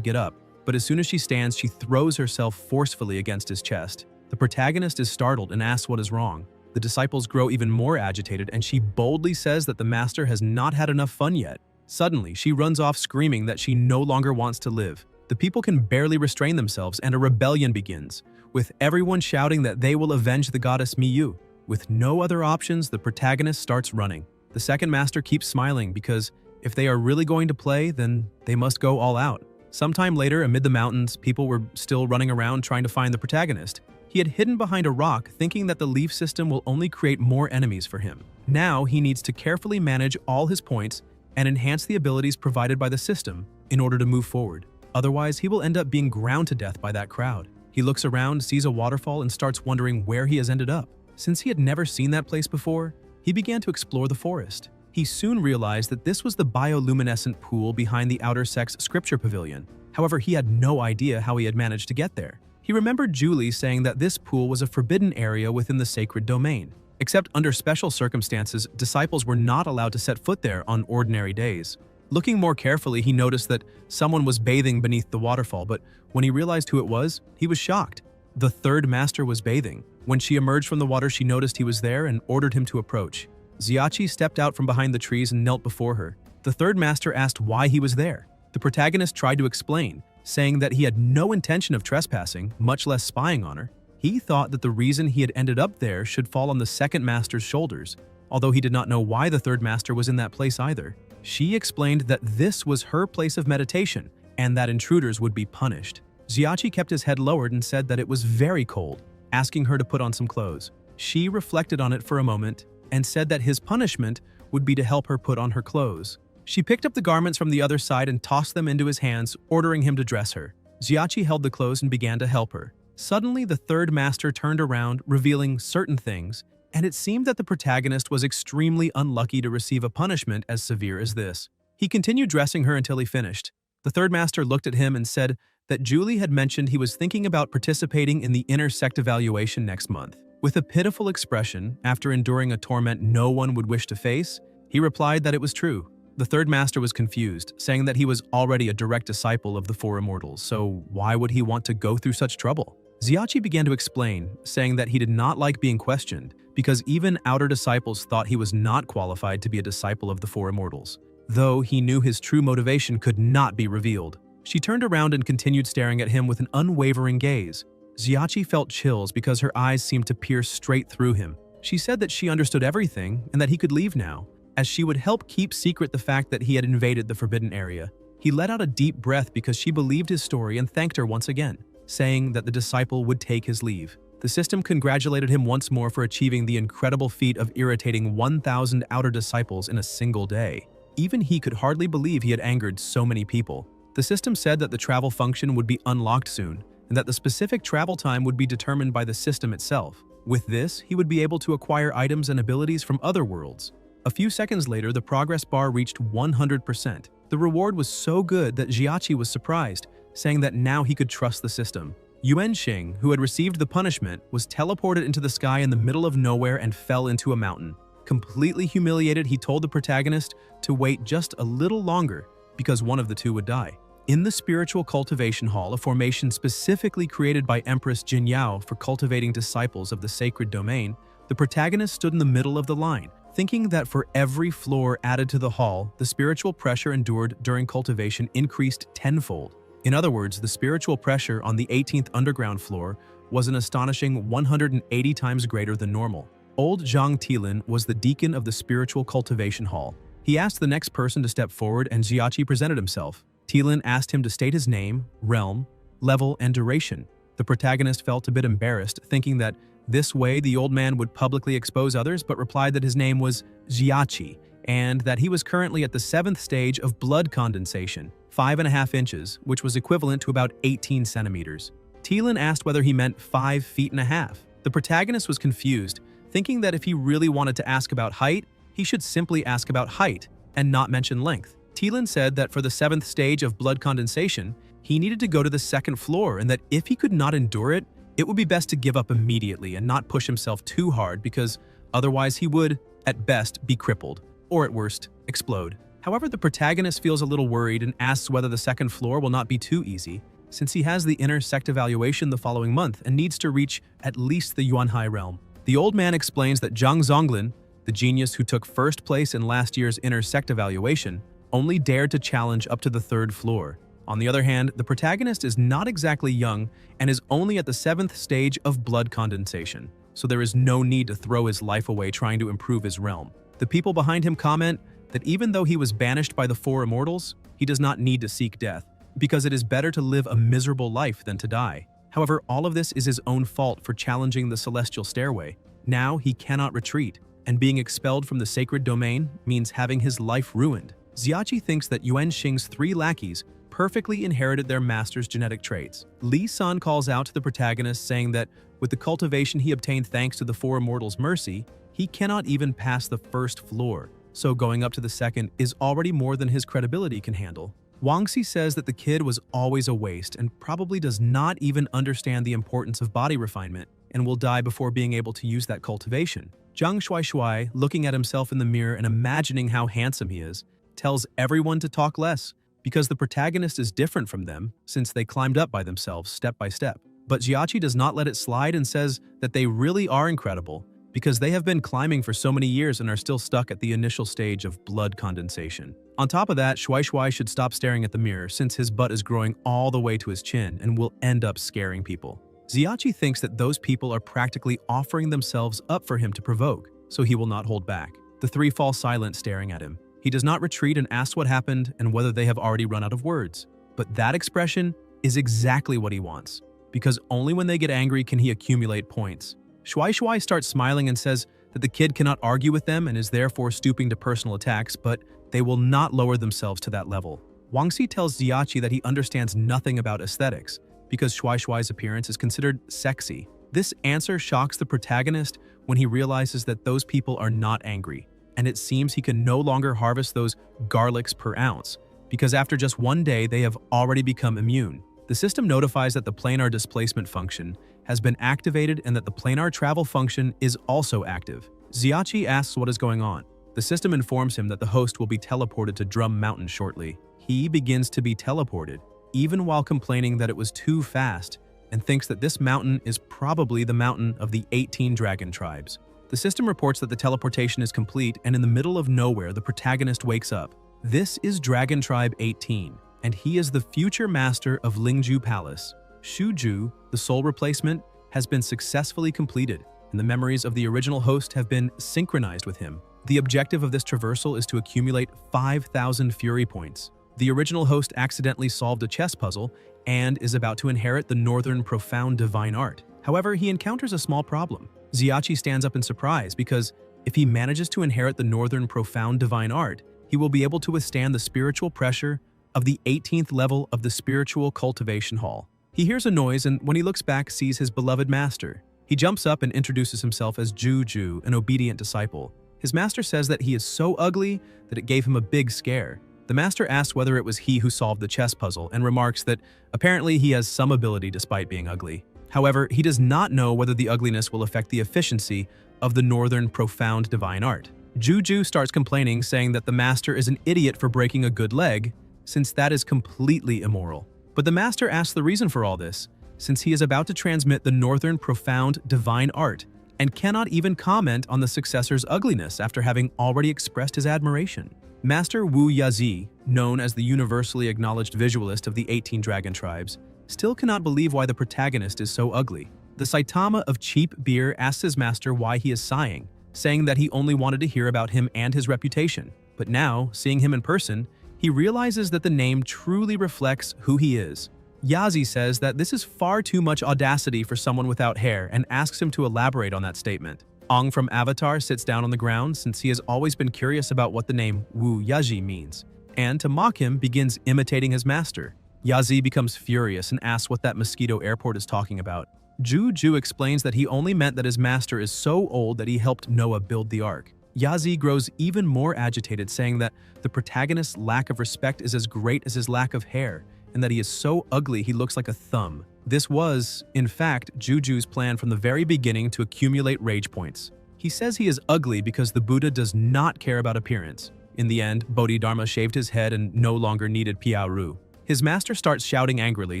get up, but as soon as she stands, she throws herself forcefully against his chest. The protagonist is startled and asks what is wrong. The disciples grow even more agitated, and she boldly says that the master has not had enough fun yet. Suddenly, she runs off screaming that she no longer wants to live. The people can barely restrain themselves, and a rebellion begins, with everyone shouting that they will avenge the goddess Miyu. With no other options, the protagonist starts running. The second master keeps smiling because if they are really going to play, then they must go all out. Sometime later, amid the mountains, people were still running around trying to find the protagonist. He had hidden behind a rock, thinking that the leaf system will only create more enemies for him. Now, he needs to carefully manage all his points and enhance the abilities provided by the system in order to move forward. Otherwise, he will end up being ground to death by that crowd. He looks around, sees a waterfall, and starts wondering where he has ended up. Since he had never seen that place before, he began to explore the forest. He soon realized that this was the bioluminescent pool behind the outer sex scripture pavilion. However, he had no idea how he had managed to get there. He remembered Julie saying that this pool was a forbidden area within the sacred domain. Except under special circumstances, disciples were not allowed to set foot there on ordinary days. Looking more carefully, he noticed that someone was bathing beneath the waterfall, but when he realized who it was, he was shocked. The third master was bathing. When she emerged from the water, she noticed he was there and ordered him to approach. Xiachi stepped out from behind the trees and knelt before her. The third master asked why he was there. The protagonist tried to explain, saying that he had no intention of trespassing, much less spying on her. He thought that the reason he had ended up there should fall on the second master's shoulders, although he did not know why the third master was in that place either. She explained that this was her place of meditation and that intruders would be punished. Xiachi kept his head lowered and said that it was very cold, asking her to put on some clothes. She reflected on it for a moment and said that his punishment would be to help her put on her clothes. She picked up the garments from the other side and tossed them into his hands, ordering him to dress her. Xiachi held the clothes and began to help her. Suddenly, the third master turned around, revealing certain things, and it seemed that the protagonist was extremely unlucky to receive a punishment as severe as this. He continued dressing her until he finished. The third master looked at him and said that Julie had mentioned he was thinking about participating in the inner sect evaluation next month. With a pitiful expression, after enduring a torment no one would wish to face, he replied that it was true. The third master was confused, saying that he was already a direct disciple of the four immortals, so why would he want to go through such trouble? Xiachi began to explain, saying that he did not like being questioned, because even outer disciples thought he was not qualified to be a disciple of the four immortals, though he knew his true motivation could not be revealed. She turned around and continued staring at him with an unwavering gaze. Xiachi felt chills because her eyes seemed to pierce straight through him. She said that she understood everything and that he could leave now, as she would help keep secret the fact that he had invaded the forbidden area. He let out a deep breath because she believed his story and thanked her once again, saying that the disciple would take his leave. The system congratulated him once more for achieving the incredible feat of irritating 1,000 outer disciples in a single day. Even he could hardly believe he had angered so many people. The system said that the travel function would be unlocked soon, and that the specific travel time would be determined by the system itself. With this, he would be able to acquire items and abilities from other worlds. A few seconds later, the progress bar reached 100%. The reward was so good that Xiachi was surprised, saying that now he could trust the system. Yuanxing, who had received the punishment, was teleported into the sky in the middle of nowhere and fell into a mountain. Completely humiliated, he told the protagonist to wait just a little longer because one of the two would die. In the spiritual cultivation hall, a formation specifically created by Empress Jinyao for cultivating disciples of the sacred domain, the protagonist stood in the middle of the line, thinking that for every floor added to the hall, the spiritual pressure endured during cultivation increased tenfold. In other words, the spiritual pressure on the 18th underground floor was an astonishing 180 times greater than normal. Old Zhang Tilin was the deacon of the spiritual cultivation hall. He asked the next person to step forward and Xiachi presented himself. Tilin asked him to state his name, realm, level, and duration. The protagonist felt a bit embarrassed, thinking that this way the old man would publicly expose others, but replied that his name was Xiachi and that he was currently at the 7th stage of blood condensation, 5.5 inches, which was equivalent to about 18 centimeters. Tilin asked whether he meant 5 feet and a half. The protagonist was confused, thinking that if he really wanted to ask about height, he should simply ask about height, and not mention length. Thielen said that for the 7th stage of blood condensation, he needed to go to the 2nd floor and that if he could not endure it, it would be best to give up immediately and not push himself too hard because otherwise he would, at best, be crippled, or at worst, explode. However, the protagonist feels a little worried and asks whether the 2nd floor will not be too easy, since he has the inner sect evaluation the following month and needs to reach at least the Yuanhai realm. The old man explains that Zhang Zonglin, the genius who took 1st place in last year's inner sect evaluation, only dared to challenge up to the 3rd floor. On the other hand, the protagonist is not exactly young and is only at the 7th stage of blood condensation, so there is no need to throw his life away trying to improve his realm. The people behind him comment that even though he was banished by the 4 immortals, he does not need to seek death, because it is better to live a miserable life than to die. However, all of this is his own fault for challenging the celestial stairway. Now he cannot retreat, and being expelled from the sacred domain means having his life ruined. Xiachi thinks that Yuan Xing's 3 lackeys perfectly inherited their master's genetic traits. Li San calls out to the protagonist, saying that with the cultivation he obtained thanks to the 4 immortals' mercy, he cannot even pass the 1st floor, so going up to the 2nd is already more than his credibility can handle. Wangxi says that the kid was always a waste and probably does not even understand the importance of body refinement and will die before being able to use that cultivation. Zhang Shuai, looking at himself in the mirror and imagining how handsome he is, tells everyone to talk less because the protagonist is different from them since they climbed up by themselves step by step. But Xiachi does not let it slide and says that they really are incredible because they have been climbing for so many years and are still stuck at the initial stage of blood condensation. On top of that, Shuai should stop staring at the mirror since his butt is growing all the way to his chin and will end up scaring people. Xiachi thinks that those people are practically offering themselves up for him to provoke, so he will not hold back. The 3 fall silent staring at him. He does not retreat and asks what happened and whether they have already run out of words. But that expression is exactly what he wants, because only when they get angry can he accumulate points. Shuai starts smiling and says that the kid cannot argue with them and is therefore stooping to personal attacks, but they will not lower themselves to that level. Wangxi tells Xiachi that he understands nothing about aesthetics, because Shuai's appearance is considered sexy. This answer shocks the protagonist when he realizes that those people are not angry, and it seems he can no longer harvest those garlics per ounce, because after just 1 day they have already become immune. The system notifies that the planar displacement function has been activated and that the planar travel function is also active. Xiachi asks what is going on. The system informs him that the host will be teleported to Drum Mountain shortly. He begins to be teleported, even while complaining that it was too fast, and thinks that this mountain is probably the mountain of the 18 dragon tribes. The system reports that the teleportation is complete, and in the middle of nowhere, the protagonist wakes up. This is Dragon Tribe 18, and he is the future master of Lingju Palace. Shuju, the soul replacement, has been successfully completed, and the memories of the original host have been synchronized with him. The objective of this traversal is to accumulate 5,000 Fury points. The original host accidentally solved a chess puzzle and is about to inherit the Northern Profound Divine Art. However, he encounters a small problem. Xiachi stands up in surprise because if he manages to inherit the Northern Profound Divine Art, he will be able to withstand the spiritual pressure of the 18th level of the Spiritual Cultivation Hall. He hears a noise and when he looks back sees his beloved master. He jumps up and introduces himself as Juju, an obedient disciple. His master says that he is so ugly that it gave him a big scare. The master asks whether it was he who solved the chess puzzle and remarks that apparently he has some ability despite being ugly. However, he does not know whether the ugliness will affect the efficiency of the Northern Profound Divine Art. Juju starts complaining, saying that the master is an idiot for breaking a good leg, since that is completely immoral. But the master asks the reason for all this, since he is about to transmit the Northern Profound Divine Art and cannot even comment on the successor's ugliness after having already expressed his admiration. Master Wu Yazi, known as the universally acknowledged visualist of the 18 dragon tribes, still cannot believe why the protagonist is so ugly. The Saitama of cheap beer asks his master why he is sighing, saying that he only wanted to hear about him and his reputation. But now, seeing him in person, he realizes that the name truly reflects who he is. Yazi says that this is far too much audacity for someone without hair and asks him to elaborate on that statement. Ong from Avatar sits down on the ground since he has always been curious about what the name Wu Yaji means, and to mock him begins imitating his master. Yazi becomes furious and asks what that mosquito airport is talking about. Juju explains that he only meant that his master is so old that he helped Noah build the ark. Yazi grows even more agitated, saying that the protagonist's lack of respect is as great as his lack of hair, and that he is so ugly he looks like a thumb. This was, in fact, Juju's plan from the very beginning to accumulate rage points. He says he is ugly because the Buddha does not care about appearance. In the end, Bodhidharma shaved his head and no longer needed Piaoru. His master starts shouting angrily,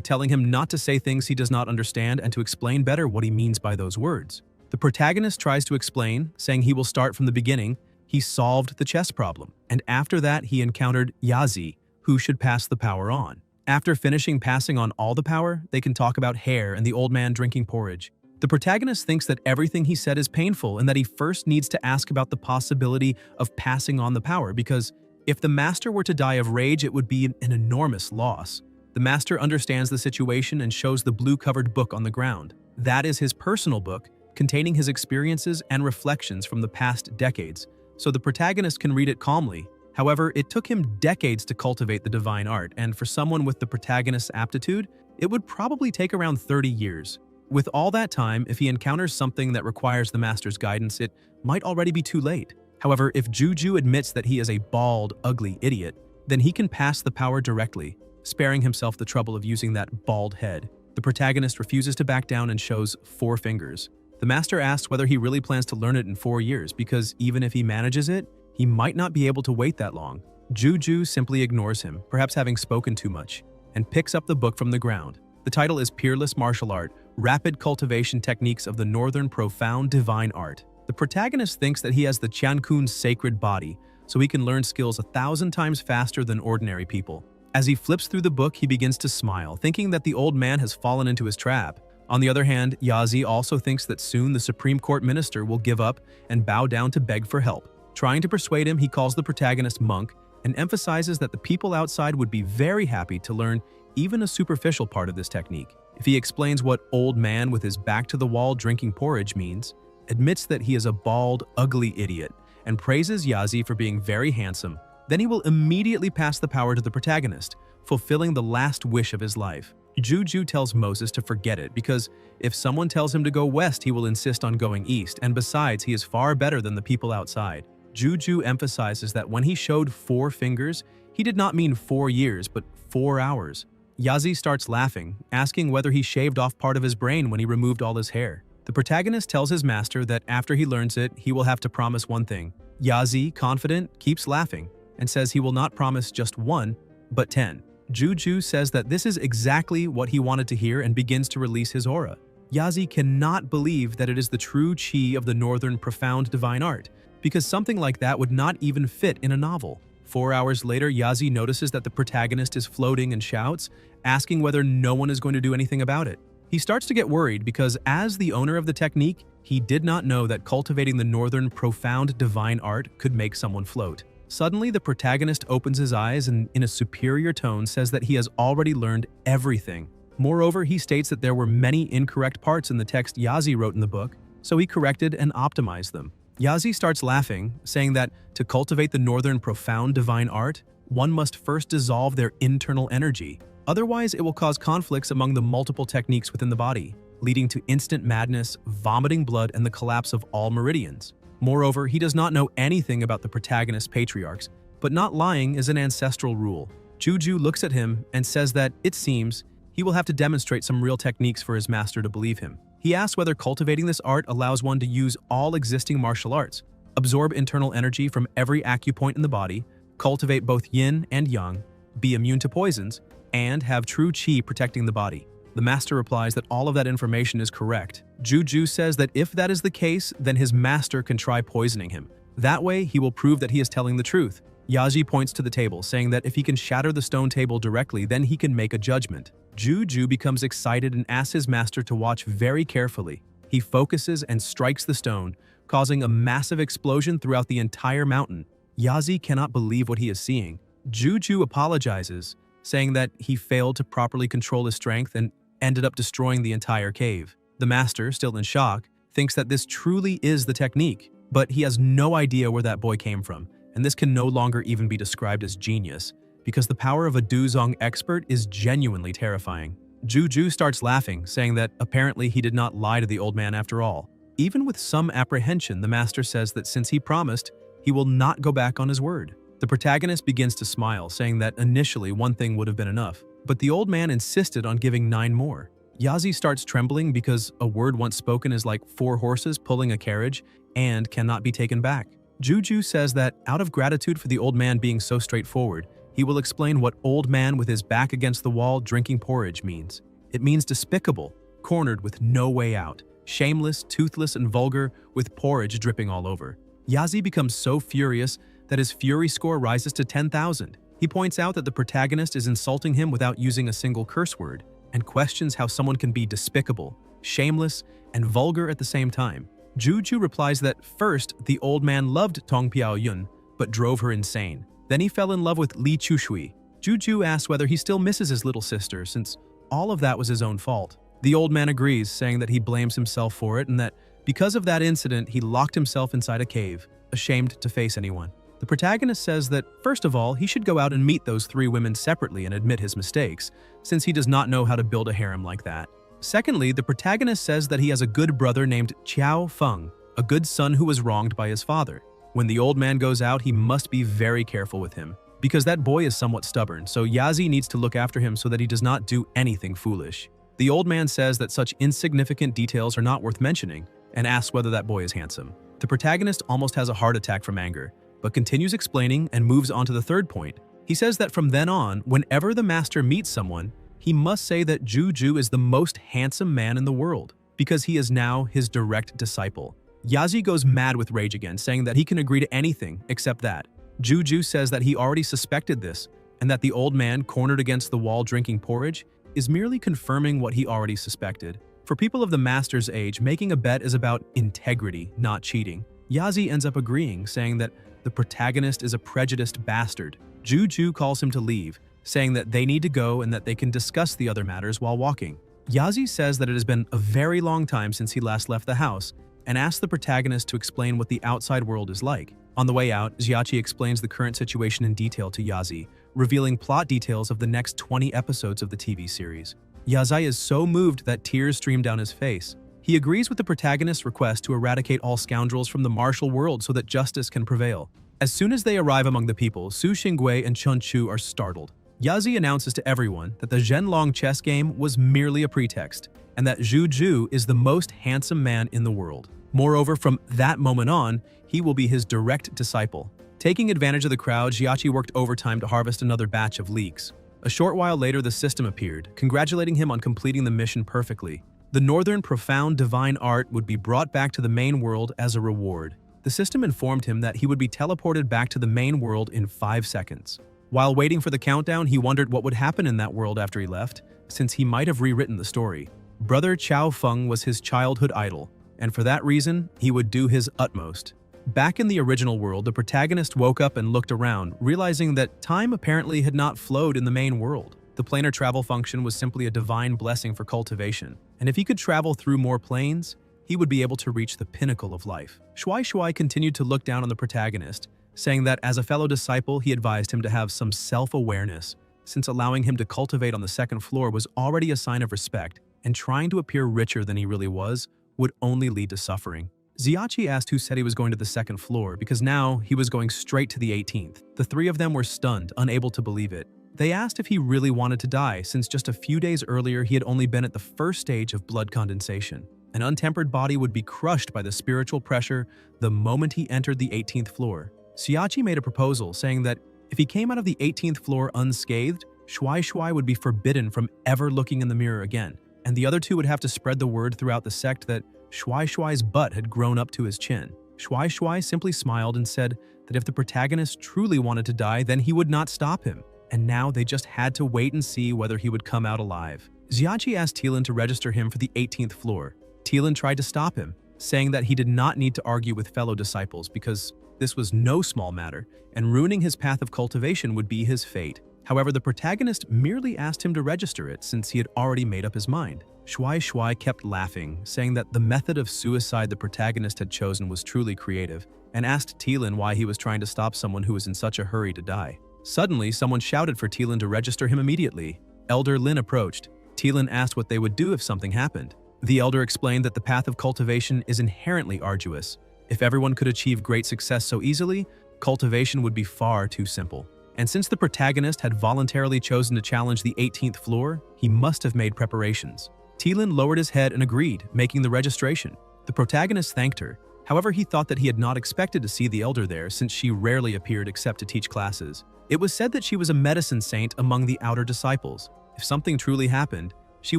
telling him not to say things he does not understand and to explain better what he means by those words. The protagonist tries to explain, saying he will start from the beginning. He solved the chess problem, and after that he encountered Yazi, who should pass the power on. After finishing passing on all the power, they can talk about hair and the old man drinking porridge. The protagonist thinks that everything he said is painful and that he first needs to ask about the possibility of passing on the power, because if the master were to die of rage, it would be an enormous loss. The master understands the situation and shows the blue-covered book on the ground. That is his personal book, containing his experiences and reflections from the past decades, so the protagonist can read it calmly. However, it took him decades to cultivate the divine art, and for someone with the protagonist's aptitude, it would probably take around 30 years. With all that time, if he encounters something that requires the master's guidance, it might already be too late. However, if Juju admits that he is a bald, ugly idiot, then he can pass the power directly, sparing himself the trouble of using that bald head. The protagonist refuses to back down and shows 4 fingers. The master asks whether he really plans to learn it in 4 years, because even if he manages it, he might not be able to wait that long. Juju simply ignores him, perhaps having spoken too much, and picks up the book from the ground. The title is Peerless Martial Art, Rapid Cultivation Techniques of the Northern Profound Divine Art. The protagonist thinks that he has the Qiankun's sacred body, so he can learn skills 1,000 times faster than ordinary people. As he flips through the book, he begins to smile, thinking that the old man has fallen into his trap. On the other hand, Yazi also thinks that soon the Supreme Court minister will give up and bow down to beg for help. Trying to persuade him, he calls the protagonist monk and emphasizes that the people outside would be very happy to learn even a superficial part of this technique. If he explains what old man with his back to the wall drinking porridge means, admits that he is a bald, ugly idiot, and praises Yazi for being very handsome, then he will immediately pass the power to the protagonist, fulfilling the last wish of his life. Juju tells Moses to forget it because if someone tells him to go west, he will insist on going east, and besides, he is far better than the people outside. Juju emphasizes that when he showed 4 fingers, he did not mean 4 years, but 4 hours. Yazi starts laughing, asking whether he shaved off part of his brain when he removed all his hair. The protagonist tells his master that after he learns it, he will have to promise one thing. Yazi, confident, keeps laughing and says he will not promise just 1, but 10. Juju says that this is exactly what he wanted to hear and begins to release his aura. Yazi cannot believe that it is the true chi of the Northern Profound Divine Art, because something like that would not even fit in a novel. 4 hours later, Yazi notices that the protagonist is floating and shouts, asking whether no one is going to do anything about it. He starts to get worried because as the owner of the technique, he did not know that cultivating the Northern Profound Divine Art could make someone float. Suddenly, the protagonist opens his eyes and, in a superior tone, says that he has already learned everything. Moreover, he states that there were many incorrect parts in the text Yazi wrote in the book, so he corrected and optimized them. Yazi starts laughing, saying that to cultivate the Northern Profound Divine Art, one must first dissolve their internal energy. Otherwise, it will cause conflicts among the multiple techniques within the body, leading to instant madness, vomiting blood, and the collapse of all meridians. Moreover, he does not know anything about the protagonist's patriarchs, but not lying is an ancestral rule. Juju looks at him and says that, it seems, he will have to demonstrate some real techniques for his master to believe him. He asks whether cultivating this art allows one to use all existing martial arts, absorb internal energy from every acupoint in the body, cultivate both yin and yang, be immune to poisons, and have true chi protecting the body. The master replies that all of that information is correct. Juju says that if that is the case, then his master can try poisoning him. That way, he will prove that he is telling the truth. Yazi points to the table, saying that if he can shatter the stone table directly, then he can make a judgment. Juju becomes excited and asks his master to watch very carefully. He focuses and strikes the stone, causing a massive explosion throughout the entire mountain. Yazi cannot believe what he is seeing. Juju apologizes, saying that he failed to properly control his strength and ended up destroying the entire cave. The master, still in shock, thinks that this truly is the technique, but he has no idea where that boy came from, and this can no longer even be described as genius, because the power of a Duzong expert is genuinely terrifying. Juju starts laughing, saying that apparently he did not lie to the old man after all. Even with some apprehension, the master says that since he promised, he will not go back on his word. The protagonist begins to smile, saying that initially one thing would have been enough, but the old man insisted on giving 9 more. Yazi starts trembling because a word once spoken is like 4 horses pulling a carriage and cannot be taken back. Juju says that out of gratitude for the old man being so straightforward, he will explain what old man with his back against the wall drinking porridge means. It means despicable, cornered with no way out, shameless, toothless, and vulgar with porridge dripping all over. Yazi becomes so furious that his fury score rises to 10,000. He points out that the protagonist is insulting him without using a single curse word, and questions how someone can be despicable, shameless, and vulgar at the same time. Juju replies that first, the old man loved Tong Piao-yun, but drove her insane. Then he fell in love with Li Chushui. Juju asks whether he still misses his little sister, since all of that was his own fault. The old man agrees, saying that he blames himself for it and that because of that incident, he locked himself inside a cave, ashamed to face anyone. The protagonist says that, first of all, he should go out and meet those 3 women separately and admit his mistakes, since he does not know how to build a harem like that. Secondly, the protagonist says that he has a good brother named Qiao Feng, a good son who was wronged by his father. When the old man goes out, he must be very careful with him, because that boy is somewhat stubborn, so Yazi needs to look after him so that he does not do anything foolish. The old man says that such insignificant details are not worth mentioning, and asks whether that boy is handsome. The protagonist almost has a heart attack from anger, but continues explaining and moves on to the third point. He says that from then on, whenever the master meets someone, he must say that Juju is the most handsome man in the world, because he is now his direct disciple. Yazi goes mad with rage again, saying that he can agree to anything except that. Juju says that he already suspected this, and that the old man cornered against the wall drinking porridge is merely confirming what he already suspected. For people of the master's age, making a bet is about integrity, not cheating. Yazi ends up agreeing, saying that the protagonist is a prejudiced bastard. Juju calls him to leave, saying that they need to go and that they can discuss the other matters while walking. Yazi says that it has been a very long time since he last left the house, and asks the protagonist to explain what the outside world is like. On the way out, Xiachi explains the current situation in detail to Yazi, revealing plot details of the next 20 episodes of the TV series. Yazi is so moved that tears stream down his face. He agrees with the protagonist's request to eradicate all scoundrels from the martial world so that justice can prevail. As soon as they arrive among the people, Su Xingui and Chun Chu are startled. Yazi announces to everyone that the Zhenlong chess game was merely a pretext, and that Zhu Ju is the most handsome man in the world. Moreover, from that moment on, he will be his direct disciple. Taking advantage of the crowd, Xiachi worked overtime to harvest another batch of leeks. A short while later, the system appeared, congratulating him on completing the mission perfectly. The Northern Profound Divine Art would be brought back to the main world as a reward. The system informed him that he would be teleported back to the main world in 5 seconds. While waiting for the countdown, he wondered what would happen in that world after he left, since he might have rewritten the story. Brother Qiao Feng was his childhood idol, and for that reason, he would do his utmost. Back in the original world, the protagonist woke up and looked around, realizing that time apparently had not flowed in the main world. The planar travel function was simply a divine blessing for cultivation, and if he could travel through more planes, he would be able to reach the pinnacle of life. Shuai Shuai continued to look down on the protagonist, saying that as a fellow disciple, he advised him to have some self-awareness, since allowing him to cultivate on the second floor was already a sign of respect, and trying to appear richer than he really was would only lead to suffering. Xiachi asked who said he was going to the second floor, because now he was going straight to the 18th. The 3 of them were stunned, unable to believe it. They asked if he really wanted to die, since just a few days earlier he had only been at the first stage of blood condensation. An untempered body would be crushed by the spiritual pressure the moment he entered the 18th floor. Xiachi made a proposal, saying that if he came out of the 18th floor unscathed, Shuai Shuai would be forbidden from ever looking in the mirror again, and the other 2 would have to spread the word throughout the sect that Shuai Shuai's butt had grown up to his chin. Shuai Shuai simply smiled and said that if the protagonist truly wanted to die, then he would not stop him, and now they just had to wait and see whether he would come out alive. Xiachi asked Tilan to register him for the 18th floor. Tilan tried to stop him, saying that he did not need to argue with fellow disciples because this was no small matter, and ruining his path of cultivation would be his fate. However, the protagonist merely asked him to register it since he had already made up his mind. Shuai Shuai kept laughing, saying that the method of suicide the protagonist had chosen was truly creative, and asked Tilan why he was trying to stop someone who was in such a hurry to die. Suddenly, someone shouted for Tilan to register him immediately. Elder Lin approached. Tilan asked what they would do if something happened. The elder explained that the path of cultivation is inherently arduous. If everyone could achieve great success so easily, cultivation would be far too simple. And since the protagonist had voluntarily chosen to challenge the 18th floor, he must have made preparations. Thielen lowered his head and agreed, making the registration. The protagonist thanked her. However, he thought that he had not expected to see the elder there since she rarely appeared except to teach classes. It was said that she was a medicine saint among the outer disciples. If something truly happened, she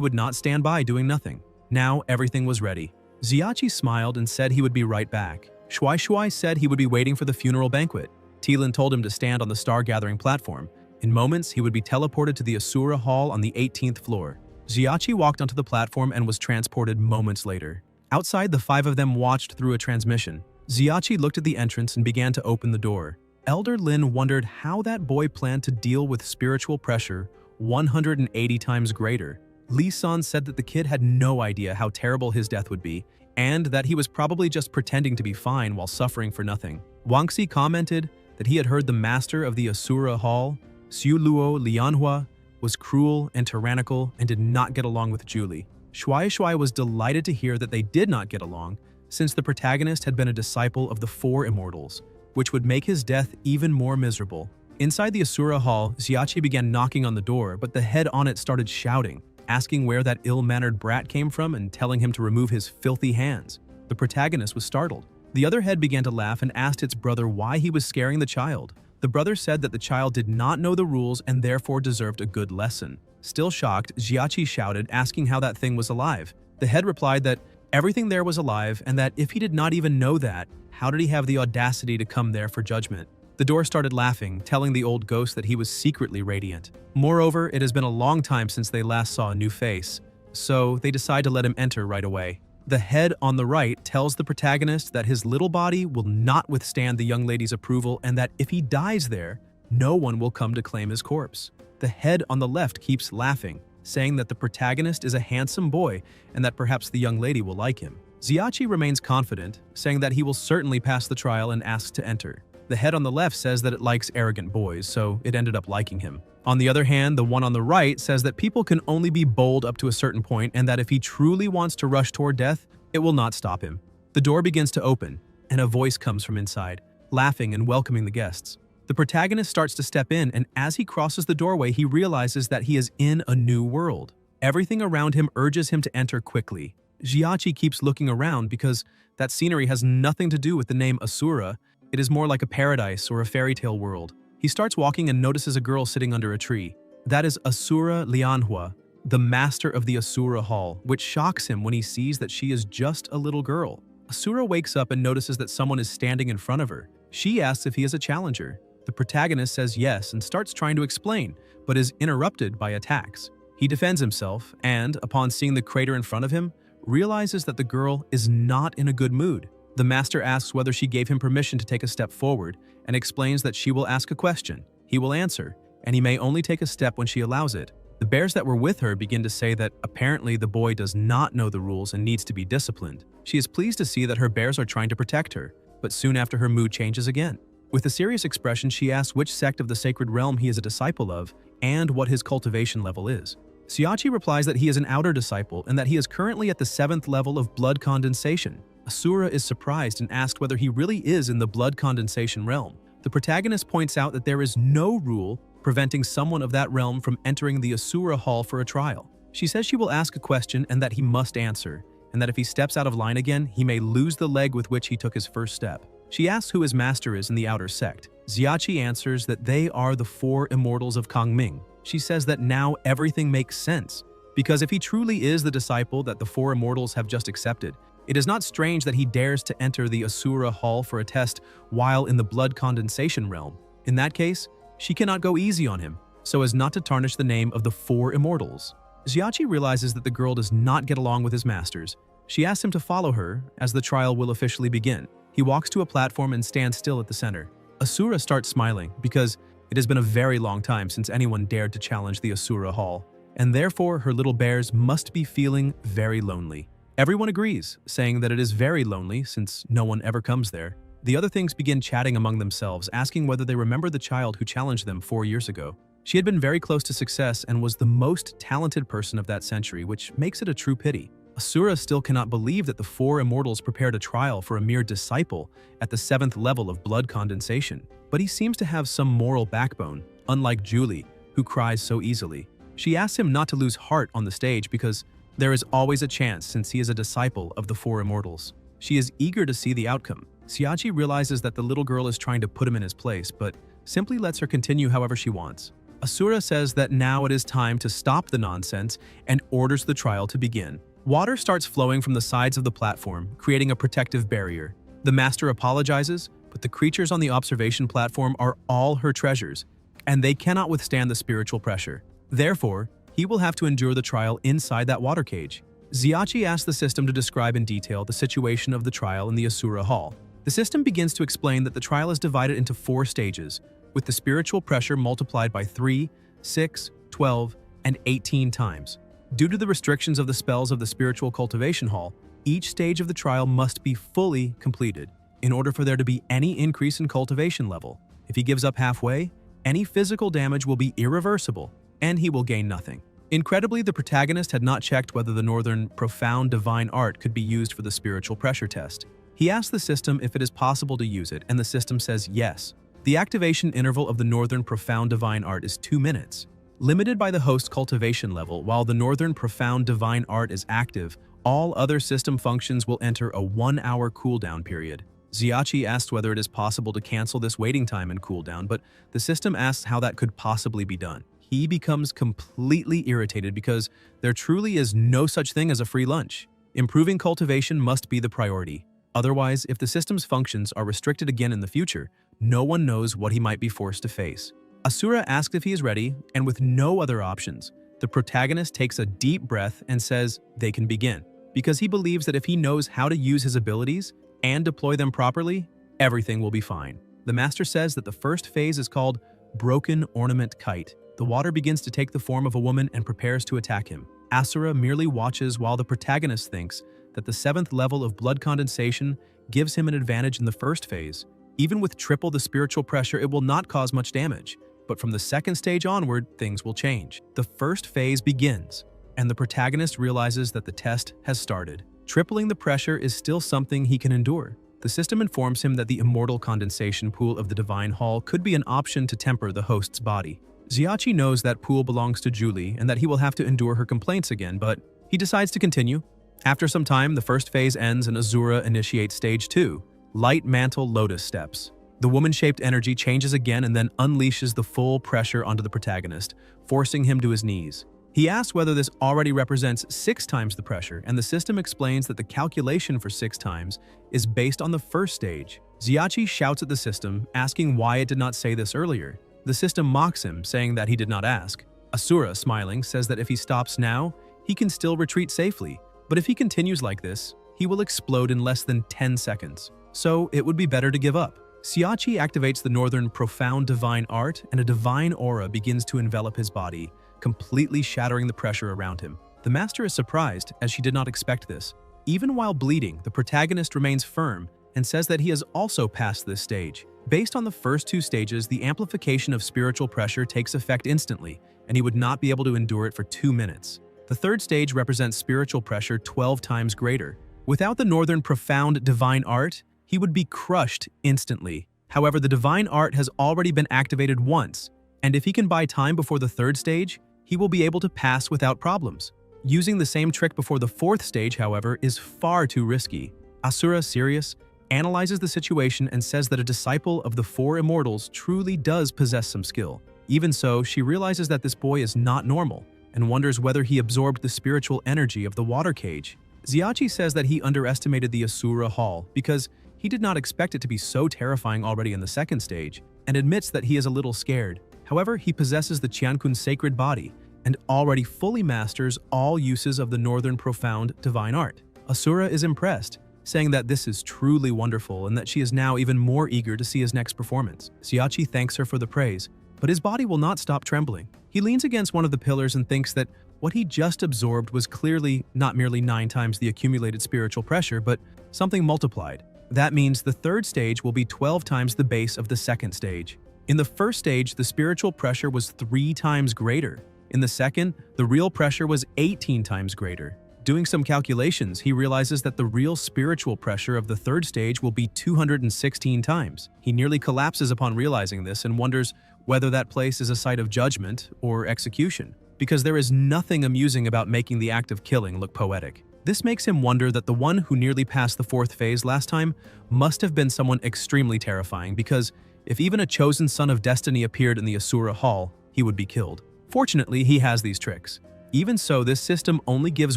would not stand by doing nothing. Now everything was ready. Xiachi smiled and said he would be right back. Shuai Shuai said he would be waiting for the funeral banquet. Thielen told him to stand on the star-gathering platform. In moments, he would be teleported to the Asura Hall on the 18th floor. Xiachi walked onto the platform and was transported moments later. Outside, the five of them watched through a transmission. Xiachi looked at the entrance and began to open the door. Elder Lin wondered how that boy planned to deal with spiritual pressure 180 times greater. Li San said that the kid had no idea how terrible his death would be, and that he was probably just pretending to be fine while suffering for nothing. Wangxi commented that he had heard the master of the Asura Hall, Xu Luo Lianhua, was cruel and tyrannical and did not get along with Julie. Shuai Shuai was delighted to hear that they did not get along, since the protagonist had been a disciple of the Four Immortals, which would make his death even more miserable. Inside the Asura Hall, Xiachi began knocking on the door, but the head on it started shouting, asking where that ill-mannered brat came from and telling him to remove his filthy hands. The protagonist was startled. The other head began to laugh and asked its brother why he was scaring the child. The brother said that the child did not know the rules and therefore deserved a good lesson. Still shocked, Xiachi shouted, asking how that thing was alive. The head replied that everything there was alive and that if he did not even know that, how did he have the audacity to come there for judgment? The door started laughing, telling the old ghost that he was secretly radiant. Moreover, it has been a long time since they last saw a new face, so they decide to let him enter right away. The head on the right tells the protagonist that his little body will not withstand the young lady's approval and that if he dies there, no one will come to claim his corpse. The head on the left keeps laughing, saying that the protagonist is a handsome boy and that perhaps the young lady will like him. Xiachi remains confident, saying that he will certainly pass the trial and asks to enter. The head on the left says that it likes arrogant boys, so it ended up liking him. On the other hand, the one on the right says that people can only be bold up to a certain point and that if he truly wants to rush toward death, it will not stop him. The door begins to open, and a voice comes from inside, laughing and welcoming the guests. The protagonist starts to step in, and as he crosses the doorway, he realizes that he is in a new world. Everything around him urges him to enter quickly. Xiachi keeps looking around because that scenery has nothing to do with the name Asura. It is more like a paradise or a fairy tale world. He starts walking and notices a girl sitting under a tree. That is Asura Lianhua, the master of the Asura Hall, which shocks him when he sees that she is just a little girl. Asura wakes up and notices that someone is standing in front of her. She asks if he is a challenger. The protagonist says yes and starts trying to explain, but is interrupted by attacks. He defends himself and, upon seeing the crater in front of him, realizes that the girl is not in a good mood. The master asks whether she gave him permission to take a step forward and explains that she will ask a question. He will answer, and he may only take a step when she allows it. The bears that were with her begin to say that apparently the boy does not know the rules and needs to be disciplined. She is pleased to see that her bears are trying to protect her, but soon after her mood changes again. With a serious expression, she asks which sect of the sacred realm he is a disciple of and what his cultivation level is. Xiachi replies that he is an outer disciple and that he is currently at the 7th level of blood condensation. Asura is surprised and asked whether he really is in the blood condensation realm. The protagonist points out that there is no rule preventing someone of that realm from entering the Asura Hall for a trial. She says she will ask a question and that he must answer, and that if he steps out of line again, he may lose the leg with which he took his first step. She asks who his master is in the outer sect. Xiachi answers that they are the Four Immortals of Kangming. She says that now everything makes sense, because if he truly is the disciple that the Four Immortals have just accepted, it is not strange that he dares to enter the Asura Hall for a test while in the blood condensation realm. In that case, she cannot go easy on him, so as not to tarnish the name of the Four Immortals. Xiachi realizes that the girl does not get along with his masters. She asks him to follow her, as the trial will officially begin. He walks to a platform and stands still at the center. Asura starts smiling, because it has been a very long time since anyone dared to challenge the Asura Hall, and therefore her little bears must be feeling very lonely. Everyone agrees, saying that it is very lonely since no one ever comes there. The other things begin chatting among themselves, asking whether they remember the child who challenged them 4 years ago. She had been very close to success and was the most talented person of that century, which makes it a true pity. Asura still cannot believe that the four immortals prepared a trial for a mere disciple at the 7th level of blood condensation, but he seems to have some moral backbone, unlike Julie, who cries so easily. She asks him not to lose heart on the stage because there is always a chance since he is a disciple of the four immortals. She is eager to see the outcome. Xiachi realizes that the little girl is trying to put him in his place, but simply lets her continue however she wants. Asura says that now it is time to stop the nonsense and orders the trial to begin. Water starts flowing from the sides of the platform, creating a protective barrier. The master apologizes, but the creatures on the observation platform are all her treasures, and they cannot withstand the spiritual pressure. Therefore, he will have to endure the trial inside that water cage. Xiachi asks the system to describe in detail the situation of the trial in the Asura Hall. The system begins to explain that the trial is divided into 4 stages, with the spiritual pressure multiplied by 3, 6, 12, and 18 times. Due to the restrictions of the spells of the Spiritual Cultivation Hall, each stage of the trial must be fully completed in order for there to be any increase in cultivation level. If he gives up halfway, any physical damage will be irreversible, and he will gain nothing. Incredibly, the protagonist had not checked whether the Northern Profound Divine Art could be used for the spiritual pressure test. He asked the system if it is possible to use it, and the system says yes. The activation interval of the Northern Profound Divine Art is 2 minutes. Limited by the host cultivation level, while the Northern Profound Divine Art is active, all other system functions will enter a 1-hour cooldown period. Xiachi asks whether it is possible to cancel this waiting time and cooldown, but the system asks how that could possibly be done. He becomes completely irritated because there truly is no such thing as a free lunch. Improving cultivation must be the priority. Otherwise, if the system's functions are restricted again in the future, no one knows what he might be forced to face. Asura asks if he is ready, and with no other options, the protagonist takes a deep breath and says they can begin, because he believes that if he knows how to use his abilities and deploy them properly, everything will be fine. The master says that the first phase is called Broken Ornament Kite. The water begins to take the form of a woman and prepares to attack him. Asura merely watches while the protagonist thinks that the 7th level of blood condensation gives him an advantage in the first phase. Even with triple the spiritual pressure, it will not cause much damage. But from the 2nd stage onward, things will change. The first phase begins, and the protagonist realizes that the test has started. Tripling the pressure is still something he can endure. The system informs him that the immortal condensation pool of the Divine Hall could be an option to temper the host's body. Xiachi knows that pool belongs to Julie and that he will have to endure her complaints again, but he decides to continue. After some time, the first phase ends and Asura initiates stage 2, Light Mantle Lotus Steps. The woman-shaped energy changes again and then unleashes the full pressure onto the protagonist, forcing him to his knees. He asks whether this already represents 6 times the pressure, and the system explains that the calculation for 6 times is based on the first stage. Xiachi shouts at the system, asking why it did not say this earlier. The system mocks him, saying that he did not ask. Asura, smiling, says that if he stops now, he can still retreat safely, but if he continues like this, he will explode in less than 10 seconds. So it would be better to give up. Xiachi activates the Northern Profound Divine Art, and a divine aura begins to envelop his body, completely shattering the pressure around him. The master is surprised, as she did not expect this. Even while bleeding, the protagonist remains firm and says that he has also passed this stage. Based on the first 2 stages, the amplification of spiritual pressure takes effect instantly, and he would not be able to endure it for 2 minutes. The 3rd stage represents spiritual pressure 12 times greater. Without the Northern Profound Divine Art, he would be crushed instantly. However, the Divine Art has already been activated once, and if he can buy time before the 3rd stage, he will be able to pass without problems. Using the same trick before the 4th stage, however, is far too risky. Asura, serious, analyzes the situation and says that a disciple of the 4 immortals truly does possess some skill. Even so, she realizes that this boy is not normal and wonders whether he absorbed the spiritual energy of the water cage. Xiachi says that he underestimated the Asura Hall because he did not expect it to be so terrifying already in the 2nd stage, and admits that he is a little scared. However, he possesses the Qiankun sacred body and already fully masters all uses of the Northern Profound Divine Art. Asura is impressed, saying that this is truly wonderful and that she is now even more eager to see his next performance. Xiachi thanks her for the praise, but his body will not stop trembling. He leans against one of the pillars and thinks that what he just absorbed was clearly not merely 9 times the accumulated spiritual pressure, but something multiplied. That means the 3rd stage will be 12 times the base of the 2nd stage. In the 1st stage, the spiritual pressure was 3 times greater. In the 2nd, the real pressure was 18 times greater. Doing some calculations, he realizes that the real spiritual pressure of the third stage will be 216 times. He nearly collapses upon realizing this and wonders whether that place is a site of judgment or execution, because there is nothing amusing about making the act of killing look poetic. This makes him wonder that the one who nearly passed the fourth phase last time must have been someone extremely terrifying, because if even a chosen son of destiny appeared in the Asura hall, he would be killed. Fortunately, he has these tricks. Even so, this system only gives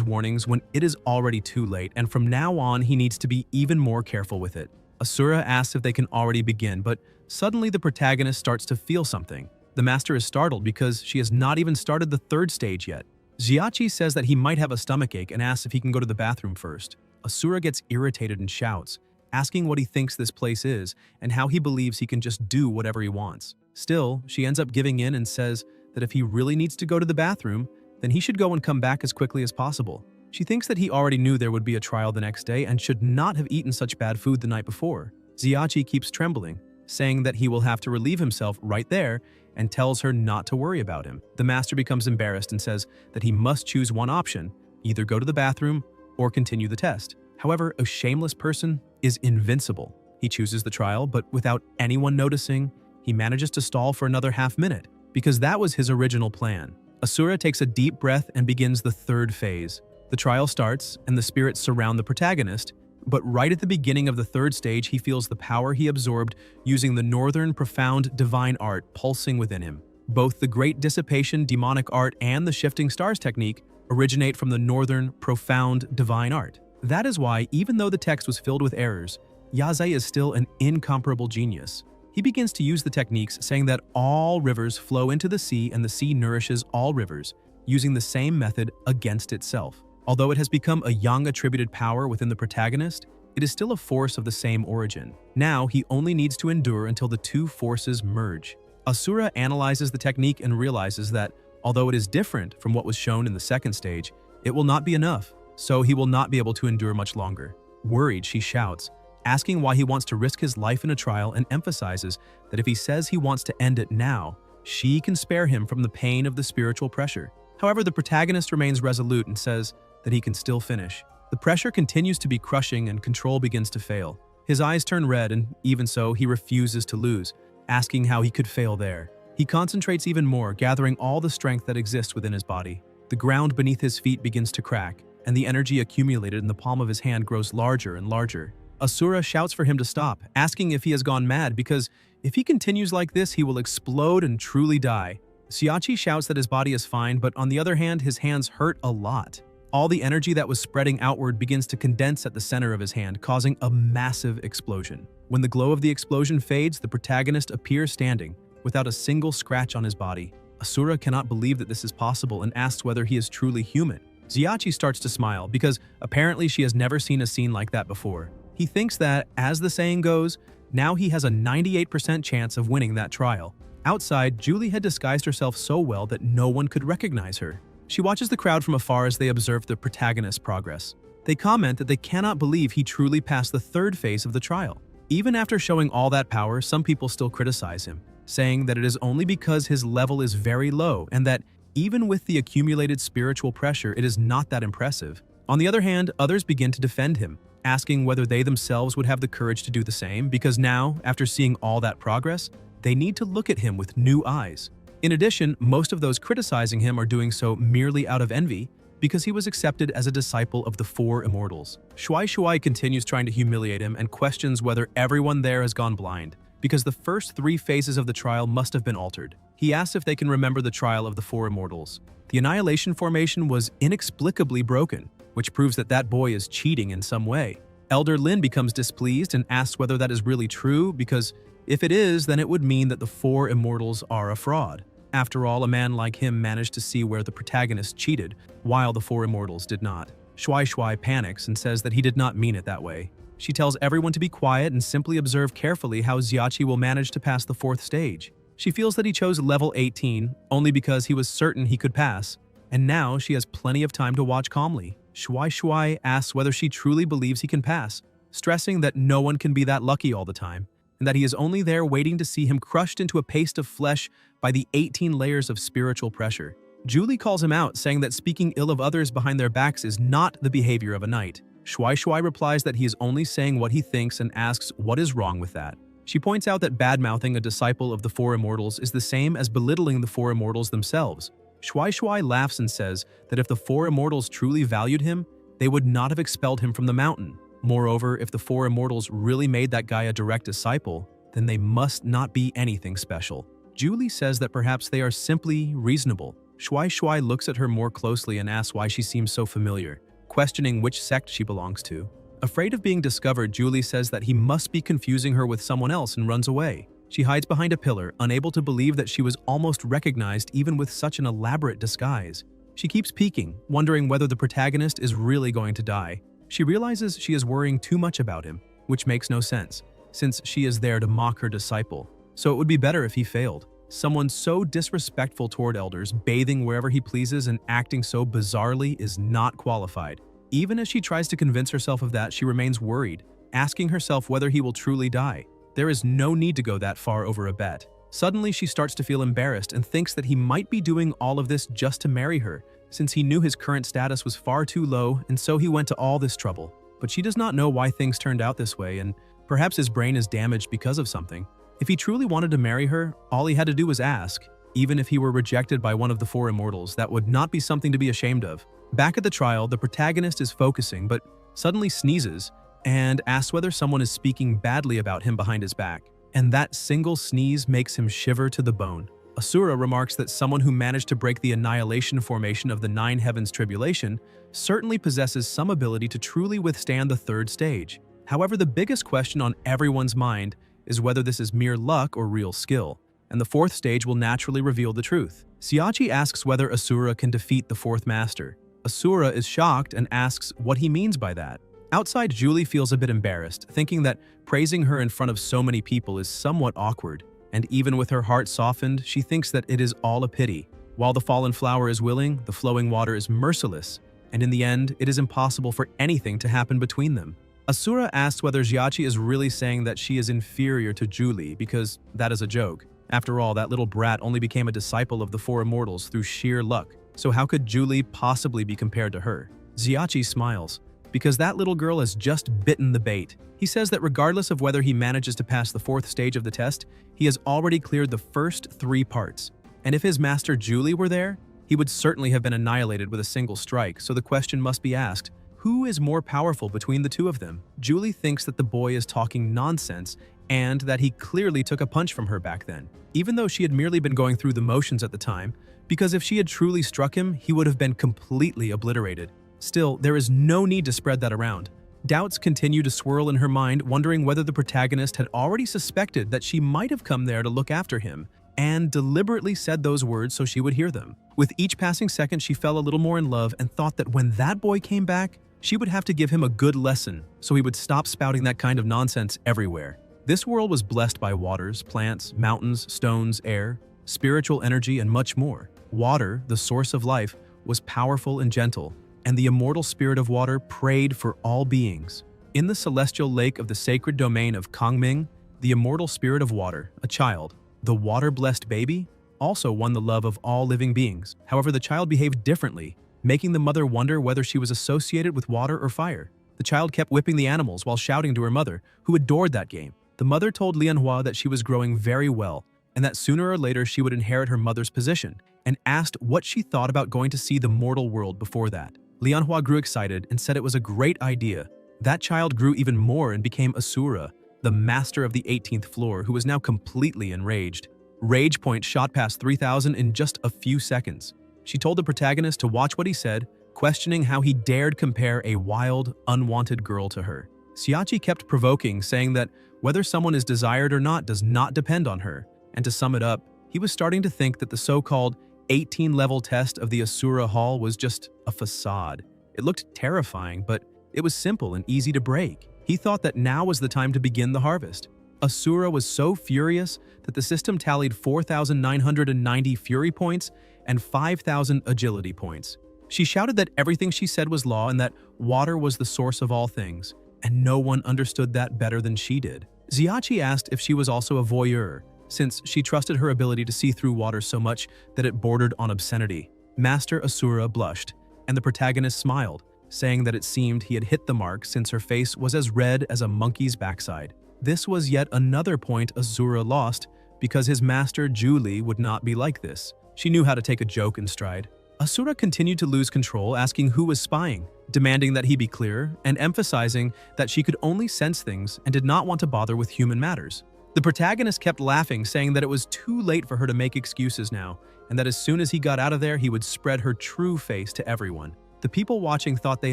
warnings when it is already too late, and from now on, he needs to be even more careful with it. Asura asks if they can already begin, but suddenly the protagonist starts to feel something. The master is startled because she has not even started the third stage yet. Xiachi says that he might have a stomachache and asks if he can go to the bathroom first. Asura gets irritated and shouts, asking what he thinks this place is and how he believes he can just do whatever he wants. Still, she ends up giving in and says that if he really needs to go to the bathroom, then he should go and come back as quickly as possible. She thinks that he already knew there would be a trial the next day and should not have eaten such bad food the night before. Xiachi keeps trembling, saying that he will have to relieve himself right there and tells her not to worry about him. The master becomes embarrassed and says that he must choose one option, either go to the bathroom or continue the test. However, a shameless person is invincible. He chooses the trial, but without anyone noticing, he manages to stall for another half-minute, because that was his original plan. Asura takes a deep breath and begins the third phase. The trial starts, and the spirits surround the protagonist, but right at the beginning of the third stage, he feels the power he absorbed using the northern profound divine art pulsing within him. Both the great dissipation demonic art and the shifting stars technique originate from the northern profound divine art. That is why, even though the text was filled with errors, Yaze is still an incomparable genius. He begins to use the techniques, saying that all rivers flow into the sea and the sea nourishes all rivers, using the same method against itself. Although it has become a yang-attributed power within the protagonist, it is still a force of the same origin. Now, he only needs to endure until the two forces merge. Asura analyzes the technique and realizes that, although it is different from what was shown in the second stage, it will not be enough, so he will not be able to endure much longer. Worried, she shouts, asking why he wants to risk his life in a trial, and emphasizes that if he says he wants to end it now, she can spare him from the pain of the spiritual pressure. However, the protagonist remains resolute and says that he can still finish. The pressure continues to be crushing and control begins to fail. His eyes turn red, and even so, he refuses to lose, asking how he could fail there. He concentrates even more, gathering all the strength that exists within his body. The ground beneath his feet begins to crack, and the energy accumulated in the palm of his hand grows larger and larger. Asura shouts for him to stop, asking if he has gone mad, because if he continues like this, he will explode and truly die. Xiachi shouts that his body is fine, but on the other hand, his hands hurt a lot. All the energy that was spreading outward begins to condense at the center of his hand, causing a massive explosion. When the glow of the explosion fades, the protagonist appears standing, without a single scratch on his body. Asura cannot believe that this is possible and asks whether he is truly human. Xiachi starts to smile, because apparently she has never seen a scene like that before. He thinks that, as the saying goes, now he has a 98% chance of winning that trial. Outside, Julie had disguised herself so well that no one could recognize her. She watches the crowd from afar as they observe the protagonist's progress. They comment that they cannot believe he truly passed the third phase of the trial. Even after showing all that power, some people still criticize him, saying that it is only because his level is very low and that even with the accumulated spiritual pressure, it is not that impressive. On the other hand, others begin to defend him, asking whether they themselves would have the courage to do the same, because now, after seeing all that progress, they need to look at him with new eyes. In addition, most of those criticizing him are doing so merely out of envy, because he was accepted as a disciple of the four immortals. Shuai continues trying to humiliate him and questions whether everyone there has gone blind, because the first three phases of the trial must have been altered. He asks if they can remember the trial of the four immortals. The annihilation formation was inexplicably broken, which proves that that boy is cheating in some way. Elder Lin becomes displeased and asks whether that is really true, because if it is, then it would mean that the four immortals are a fraud. After all, a man like him managed to see where the protagonist cheated, while the four immortals did not. Shuai panics and says that he did not mean it that way. She tells everyone to be quiet and simply observe carefully how Xiachi will manage to pass the fourth stage. She feels that he chose level 18 only because he was certain he could pass, and now she has plenty of time to watch calmly. Shuai asks whether she truly believes he can pass, stressing that no one can be that lucky all the time, and that he is only there waiting to see him crushed into a paste of flesh by the 18 layers of spiritual pressure. Julie calls him out, saying that speaking ill of others behind their backs is not the behavior of a knight. Shuai replies that he is only saying what he thinks and asks what is wrong with that. She points out that bad-mouthing a disciple of the Four Immortals is the same as belittling the Four Immortals themselves. Shuai laughs and says that if the Four Immortals truly valued him, they would not have expelled him from the mountain. Moreover, if the Four Immortals really made that guy a direct disciple, then they must not be anything special. Julie says that perhaps they are simply reasonable. Shuai looks at her more closely and asks why she seems so familiar, questioning which sect she belongs to. Afraid of being discovered, Julie says that he must be confusing her with someone else and runs away. She hides behind a pillar, unable to believe that she was almost recognized even with such an elaborate disguise. She keeps peeking, wondering whether the protagonist is really going to die. She realizes she is worrying too much about him, which makes no sense, since she is there to mock her disciple. So it would be better if he failed. Someone so disrespectful toward elders, bathing wherever he pleases and acting so bizarrely is not qualified. Even as she tries to convince herself of that, she remains worried, asking herself whether he will truly die. There is no need to go that far over a bet. Suddenly, she starts to feel embarrassed and thinks that he might be doing all of this just to marry her, since he knew his current status was far too low and so he went to all this trouble. But she does not know why things turned out this way, and perhaps his brain is damaged because of something. If he truly wanted to marry her, all he had to do was ask. Even if he were rejected by one of the Four Immortals, that would not be something to be ashamed of. Back at the trial, the protagonist is focusing, but suddenly sneezes and asks whether someone is speaking badly about him behind his back. And that single sneeze makes him shiver to the bone. Asura remarks that someone who managed to break the annihilation formation of the Nine Heavens Tribulation certainly possesses some ability to truly withstand the third stage. However, the biggest question on everyone's mind is whether this is mere luck or real skill, and the fourth stage will naturally reveal the truth. Siachi asks whether Asura can defeat the fourth master. Asura is shocked and asks what he means by that. Outside, Julie feels a bit embarrassed, thinking that praising her in front of so many people is somewhat awkward, and even with her heart softened, she thinks that it is all a pity. While the fallen flower is willing, the flowing water is merciless, and in the end, it is impossible for anything to happen between them. Asura asks whether Jiachi is really saying that she is inferior to Julie because that is a joke. After all, that little brat only became a disciple of the Four Immortals through sheer luck, so how could Julie possibly be compared to her? Jiachi smiles, because that little girl has just bitten the bait. He says that regardless of whether he manages to pass the fourth stage of the test, he has already cleared the first 3 parts. And if his master Julie were there, he would certainly have been annihilated with a single strike, so the question must be asked, who is more powerful between the two of them? Julie thinks that the boy is talking nonsense and that he clearly took a punch from her back then, even though she had merely been going through the motions at the time, because if she had truly struck him, he would have been completely obliterated. Still, there is no need to spread that around. Doubts continue to swirl in her mind, wondering whether the protagonist had already suspected that she might have come there to look after him, and deliberately said those words so she would hear them. With each passing second, she fell a little more in love and thought that when that boy came back, she would have to give him a good lesson so he would stop spouting that kind of nonsense everywhere. This world was blessed by waters, plants, mountains, stones, air, spiritual energy, and much more. Water, the source of life, was powerful and gentle, and the immortal spirit of water prayed for all beings. In the celestial lake of the sacred domain of Kangming, the immortal spirit of water, a child, the water-blessed baby, also won the love of all living beings. However, the child behaved differently, making the mother wonder whether she was associated with water or fire. The child kept whipping the animals while shouting to her mother, who adored that game. The mother told Lianhua that she was growing very well, and that sooner or later she would inherit her mother's position, and asked what she thought about going to see the mortal world before that. Lianhua grew excited and said it was a great idea. That child grew even more and became Asura, the master of the 18th floor, who was now completely enraged. Rage point shot past 3,000 in just a few seconds. She told the protagonist to watch what he said, questioning how he dared compare a wild, unwanted girl to her. Siachi kept provoking, saying that whether someone is desired or not does not depend on her. And to sum it up, he was starting to think that the so-called 18-level test of the Asura Hall was just a facade. It looked terrifying, but it was simple and easy to break. He thought that now was the time to begin the harvest. Asura was so furious that the system tallied 4,990 fury points and 5,000 agility points. She shouted that everything she said was law and that water was the source of all things, and no one understood that better than she did. Jiachi asked if she was also a voyeur, since she trusted her ability to see through water so much that it bordered on obscenity. Master Asura blushed, and the protagonist smiled, saying that it seemed he had hit the mark since her face was as red as a monkey's backside. This was yet another point Asura lost, because his master Julie would not be like this. She knew how to take a joke in stride. Asura continued to lose control, asking who was spying, demanding that he be clear, and emphasizing that she could only sense things and did not want to bother with human matters. The protagonist kept laughing, saying that it was too late for her to make excuses now, and that as soon as he got out of there, he would spread her true face to everyone. The people watching thought they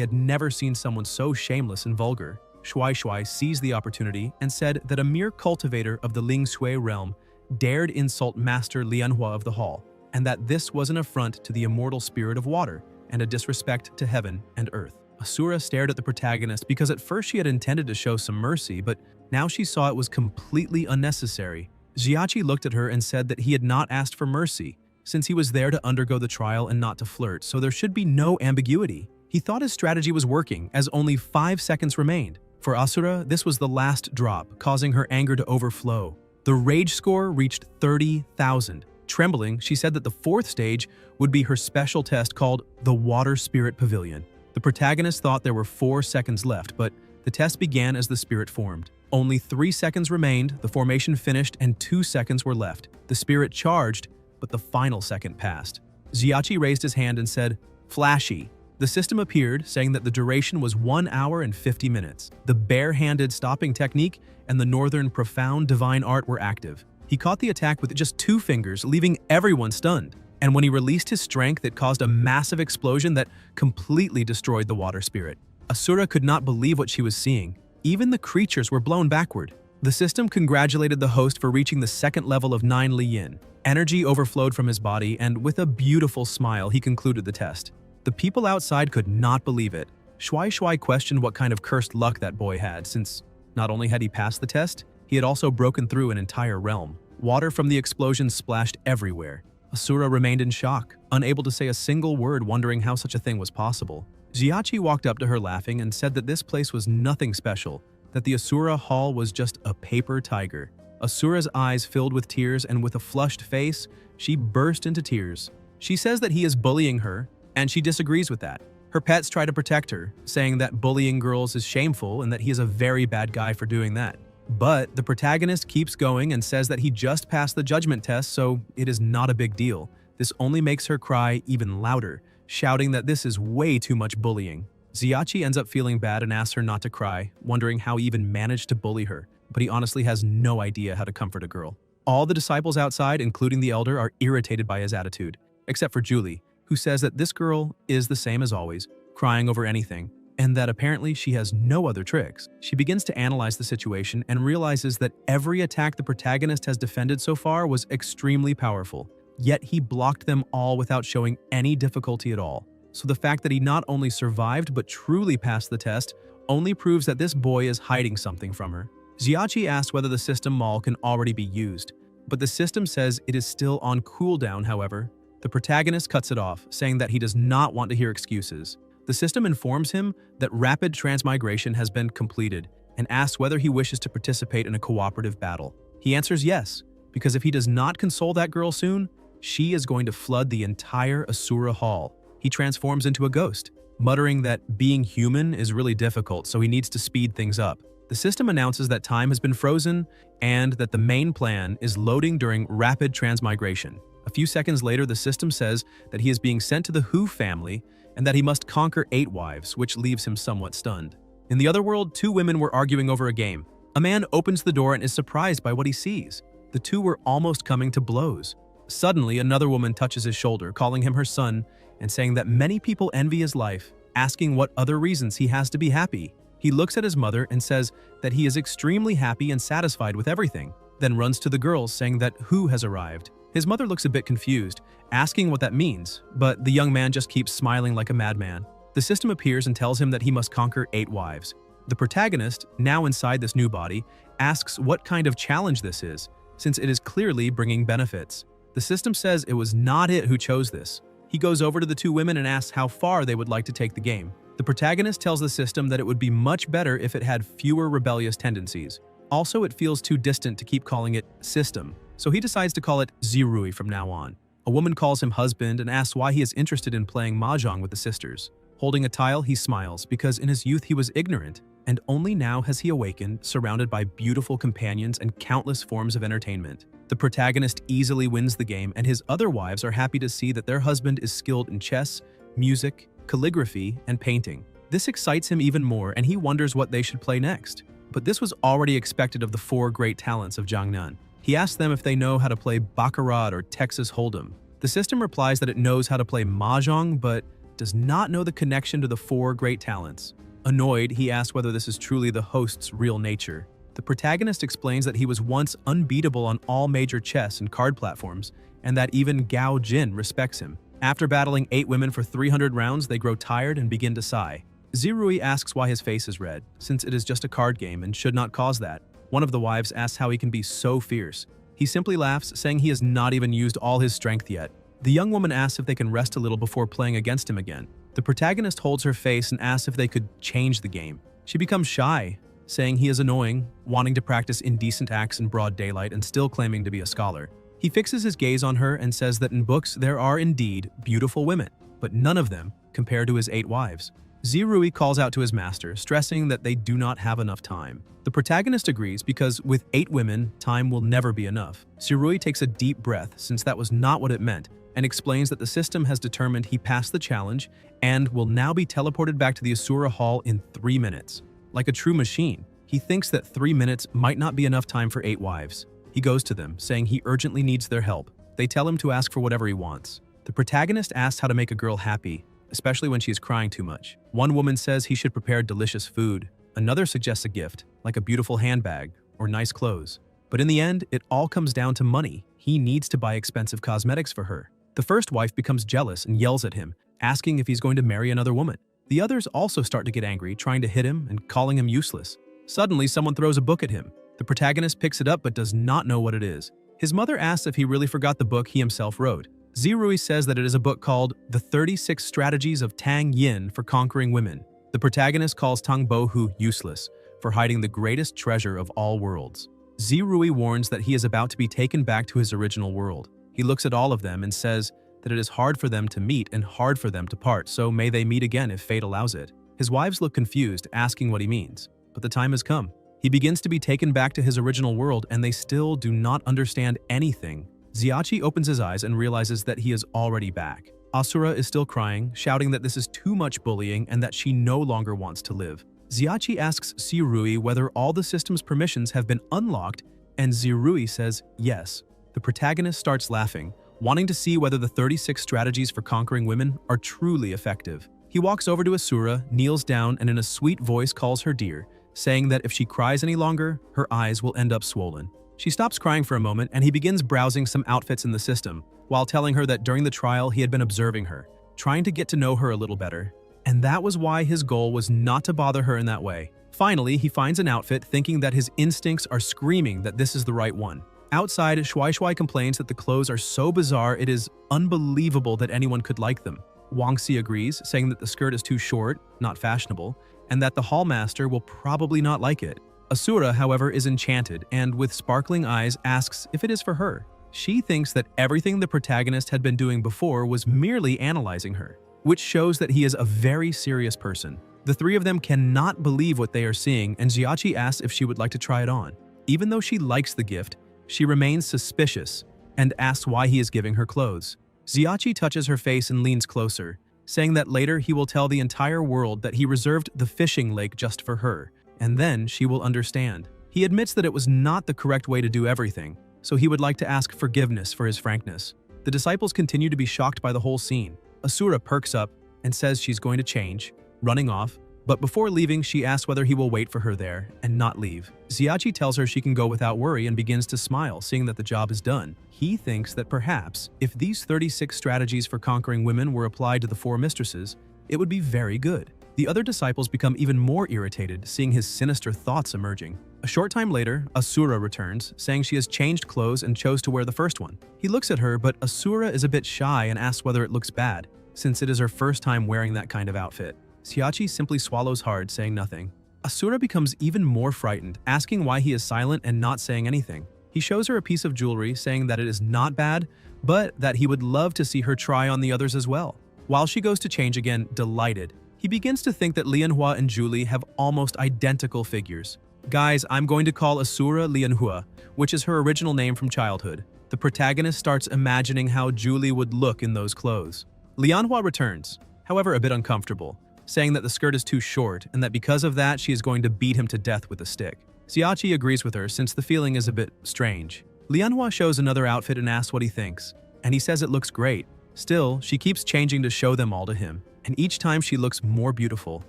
had never seen someone so shameless and vulgar. Shuai Shuai seized the opportunity and said that a mere cultivator of the Ling Shui realm dared insult Master Lianhua of the Hall, and that this was an affront to the immortal spirit of water and a disrespect to heaven and earth. Asura stared at the protagonist because at first she had intended to show some mercy, but now she saw it was completely unnecessary. Xiachi looked at her and said that he had not asked for mercy, since he was there to undergo the trial and not to flirt, so there should be no ambiguity. He thought his strategy was working, as only 5 seconds remained. For Asura, this was the last drop, causing her anger to overflow. The rage score reached 30,000. Trembling, she said that the 4th stage would be her special test called the Water Spirit Pavilion. The protagonist thought there were 4 seconds left, but the test began as the spirit formed. Only 3 seconds remained, the formation finished, and 2 seconds were left. The spirit charged, but the final second passed. Xiachi raised his hand and said, "Flashy." The system appeared, saying that the duration was 1 hour and 50 minutes. The bare-handed stopping technique and the northern profound divine art were active. He caught the attack with just 2 fingers, leaving everyone stunned. And when he released his strength, it caused a massive explosion that completely destroyed the water spirit. Asura could not believe what she was seeing. Even the creatures were blown backward. The system congratulated the host for reaching the 2nd level of 9 Li Yin. Energy overflowed from his body, and with a beautiful smile, he concluded the test. The people outside could not believe it. Shuai Shuai questioned what kind of cursed luck that boy had, since not only had he passed the test, he had also broken through an entire realm. Water from the explosion splashed everywhere. Asura remained in shock, unable to say a single word, wondering how such a thing was possible. Xiachi walked up to her laughing and said that this place was nothing special, that the Asura Hall was just a paper tiger. Asura's eyes filled with tears, and with a flushed face, she burst into tears. She says that he is bullying her, and she disagrees with that. Her pets try to protect her, saying that bullying girls is shameful and that he is a very bad guy for doing that. But the protagonist keeps going and says that he just passed the judgment test, so it is not a big deal. This only makes her cry even louder, shouting that this is way too much bullying. Xiachi ends up feeling bad and asks her not to cry, wondering how he even managed to bully her, but he honestly has no idea how to comfort a girl. All the disciples outside, including the elder, are irritated by his attitude, except for Julie, who says that this girl is the same as always, crying over anything, and that apparently she has no other tricks. She begins to analyze the situation and realizes that every attack the protagonist has defended so far was extremely powerful, yet he blocked them all without showing any difficulty at all. So the fact that he not only survived but truly passed the test only proves that this boy is hiding something from her. Xiachi asks whether the system mall can already be used, but the system says it is still on cooldown. However, the protagonist cuts it off, saying that he does not want to hear excuses. The system informs him that rapid transmigration has been completed and asks whether he wishes to participate in a cooperative battle. He answers yes, because if he does not console that girl soon, she is going to flood the entire Asura Hall. He transforms into a ghost, muttering that being human is really difficult, so he needs to speed things up. The system announces that time has been frozen and that the main plan is loading during rapid transmigration. A few seconds later, the system says that he is being sent to the Hu family and that he must conquer 8 wives, which leaves him somewhat stunned. In the other world, 2 women were arguing over a game. A man opens the door and is surprised by what he sees. The 2 were almost coming to blows. Suddenly, another woman touches his shoulder, calling him her son and saying that many people envy his life, asking what other reasons he has to be happy. He looks at his mother and says that he is extremely happy and satisfied with everything, then runs to the girls saying that Hu has arrived. His mother looks a bit confused, asking what that means, but the young man just keeps smiling like a madman. The system appears and tells him that he must conquer 8 wives. The protagonist, now inside this new body, asks what kind of challenge this is, since it is clearly bringing benefits. The system says it was not it who chose this. He goes over to the 2 women and asks how far they would like to take the game. The protagonist tells the system that it would be much better if it had fewer rebellious tendencies. Also, it feels too distant to keep calling it system, so he decides to call it Zirui from now on. A woman calls him husband and asks why he is interested in playing mahjong with the sisters. Holding a tile, he smiles because in his youth he was ignorant, and only now has he awakened, surrounded by beautiful companions and countless forms of entertainment. The protagonist easily wins the game, and his other wives are happy to see that their husband is skilled in chess, music, calligraphy, and painting. This excites him even more, and he wonders what they should play next. But this was already expected of the four great talents of Jiangnan. He asks them if they know how to play baccarat or Texas Hold'em. The system replies that it knows how to play mahjong, but does not know the connection to the four great talents. Annoyed, he asks whether this is truly the host's real nature. The protagonist explains that he was once unbeatable on all major chess and card platforms, and that even Gao Jin respects him. After battling 8 women for 300 rounds, they grow tired and begin to sigh. Zirui asks why his face is red, since it is just a card game and should not cause that. One of the wives asks how he can be so fierce. He simply laughs, saying he has not even used all his strength yet. The young woman asks if they can rest a little before playing against him again. The protagonist holds her face and asks if they could change the game. She becomes shy, saying he is annoying, wanting to practice indecent acts in broad daylight and still claiming to be a scholar. He fixes his gaze on her and says that in books there are indeed beautiful women, but none of them compare to his 8 wives. Zirui calls out to his master, stressing that they do not have enough time. The protagonist agrees because with 8 women, time will never be enough. Zirui takes a deep breath since that was not what it meant, and explains that the system has determined he passed the challenge and will now be teleported back to the Asura Hall in 3 minutes. Like a true machine, he thinks that 3 minutes might not be enough time for 8 wives. He goes to them, saying he urgently needs their help. They tell him to ask for whatever he wants. The protagonist asks how to make a girl happy, especially when she is crying too much. One woman says he should prepare delicious food. Another suggests a gift, like a beautiful handbag or nice clothes. But in the end, it all comes down to money. He needs to buy expensive cosmetics for her. The first wife becomes jealous and yells at him, asking if he's going to marry another woman. The others also start to get angry, trying to hit him and calling him useless. Suddenly, someone throws a book at him. The protagonist picks it up but does not know what it is. His mother asks if he really forgot the book he himself wrote. Zirui says that it is a book called The 36 Strategies of Tang Yin for Conquering Women. The protagonist calls Tang Bohu useless for hiding the greatest treasure of all worlds. Zirui warns that he is about to be taken back to his original world. He looks at all of them and says that it is hard for them to meet and hard for them to part, so may they meet again if fate allows it. His wives look confused, asking what he means, but the time has come. He begins to be taken back to his original world and they still do not understand anything. Xiachi opens his eyes and realizes that he is already back. Asura is still crying, shouting that this is too much bullying and that she no longer wants to live. Xiachi asks Zirui whether all the system's permissions have been unlocked, and Zirui says yes. The protagonist starts laughing, wanting to see whether the 36 strategies for conquering women are truly effective. He walks over to Asura, kneels down, and in a sweet voice calls her dear, saying that if she cries any longer, her eyes will end up swollen. She stops crying for a moment and he begins browsing some outfits in the system, while telling her that during the trial he had been observing her, trying to get to know her a little better. And that was why his goal was not to bother her in that way. Finally, he finds an outfit thinking that his instincts are screaming that this is the right one. Outside, Shuai Shuai complains that the clothes are so bizarre it is unbelievable that anyone could like them. Wang Xi agrees, saying that the skirt is too short, not fashionable, and that the hallmaster will probably not like it. Asura, however, is enchanted and, with sparkling eyes, asks if it is for her. She thinks that everything the protagonist had been doing before was merely analyzing her, which shows that he is a very serious person. The three of them cannot believe what they are seeing, and Xiachi asks if she would like to try it on. Even though she likes the gift, she remains suspicious and asks why he is giving her clothes. Xiachi touches her face and leans closer, saying that later he will tell the entire world that he reserved the fishing lake just for her, and then she will understand. He admits that it was not the correct way to do everything, so he would like to ask forgiveness for his frankness. The disciples continue to be shocked by the whole scene. Asura perks up and says she's going to change, running off, but before leaving she asks whether he will wait for her there and not leave. Xiachi tells her she can go without worry and begins to smile, seeing that the job is done. He thinks that perhaps, if these 36 strategies for conquering women were applied to the 4 mistresses, it would be very good. The other disciples become even more irritated, seeing his sinister thoughts emerging. A short time later, Asura returns, saying she has changed clothes and chose to wear the first one. He looks at her, but Asura is a bit shy and asks whether it looks bad, since it is her first time wearing that kind of outfit. Xiachi simply swallows hard, saying nothing. Asura becomes even more frightened, asking why he is silent and not saying anything. He shows her a piece of jewelry, saying that it is not bad, but that he would love to see her try on the others as well. While she goes to change again, delighted, he begins to think that Lianhua and Julie have almost identical figures. Guys, I'm going to call Asura Lianhua, which is her original name from childhood. The protagonist starts imagining how Julie would look in those clothes. Lianhua returns, however a bit uncomfortable, saying that the skirt is too short and that because of that she is going to beat him to death with a stick. Xiachi agrees with her since the feeling is a bit strange. Lianhua shows another outfit and asks what he thinks, and he says it looks great. Still, she keeps changing to show them all to him, and each time she looks more beautiful.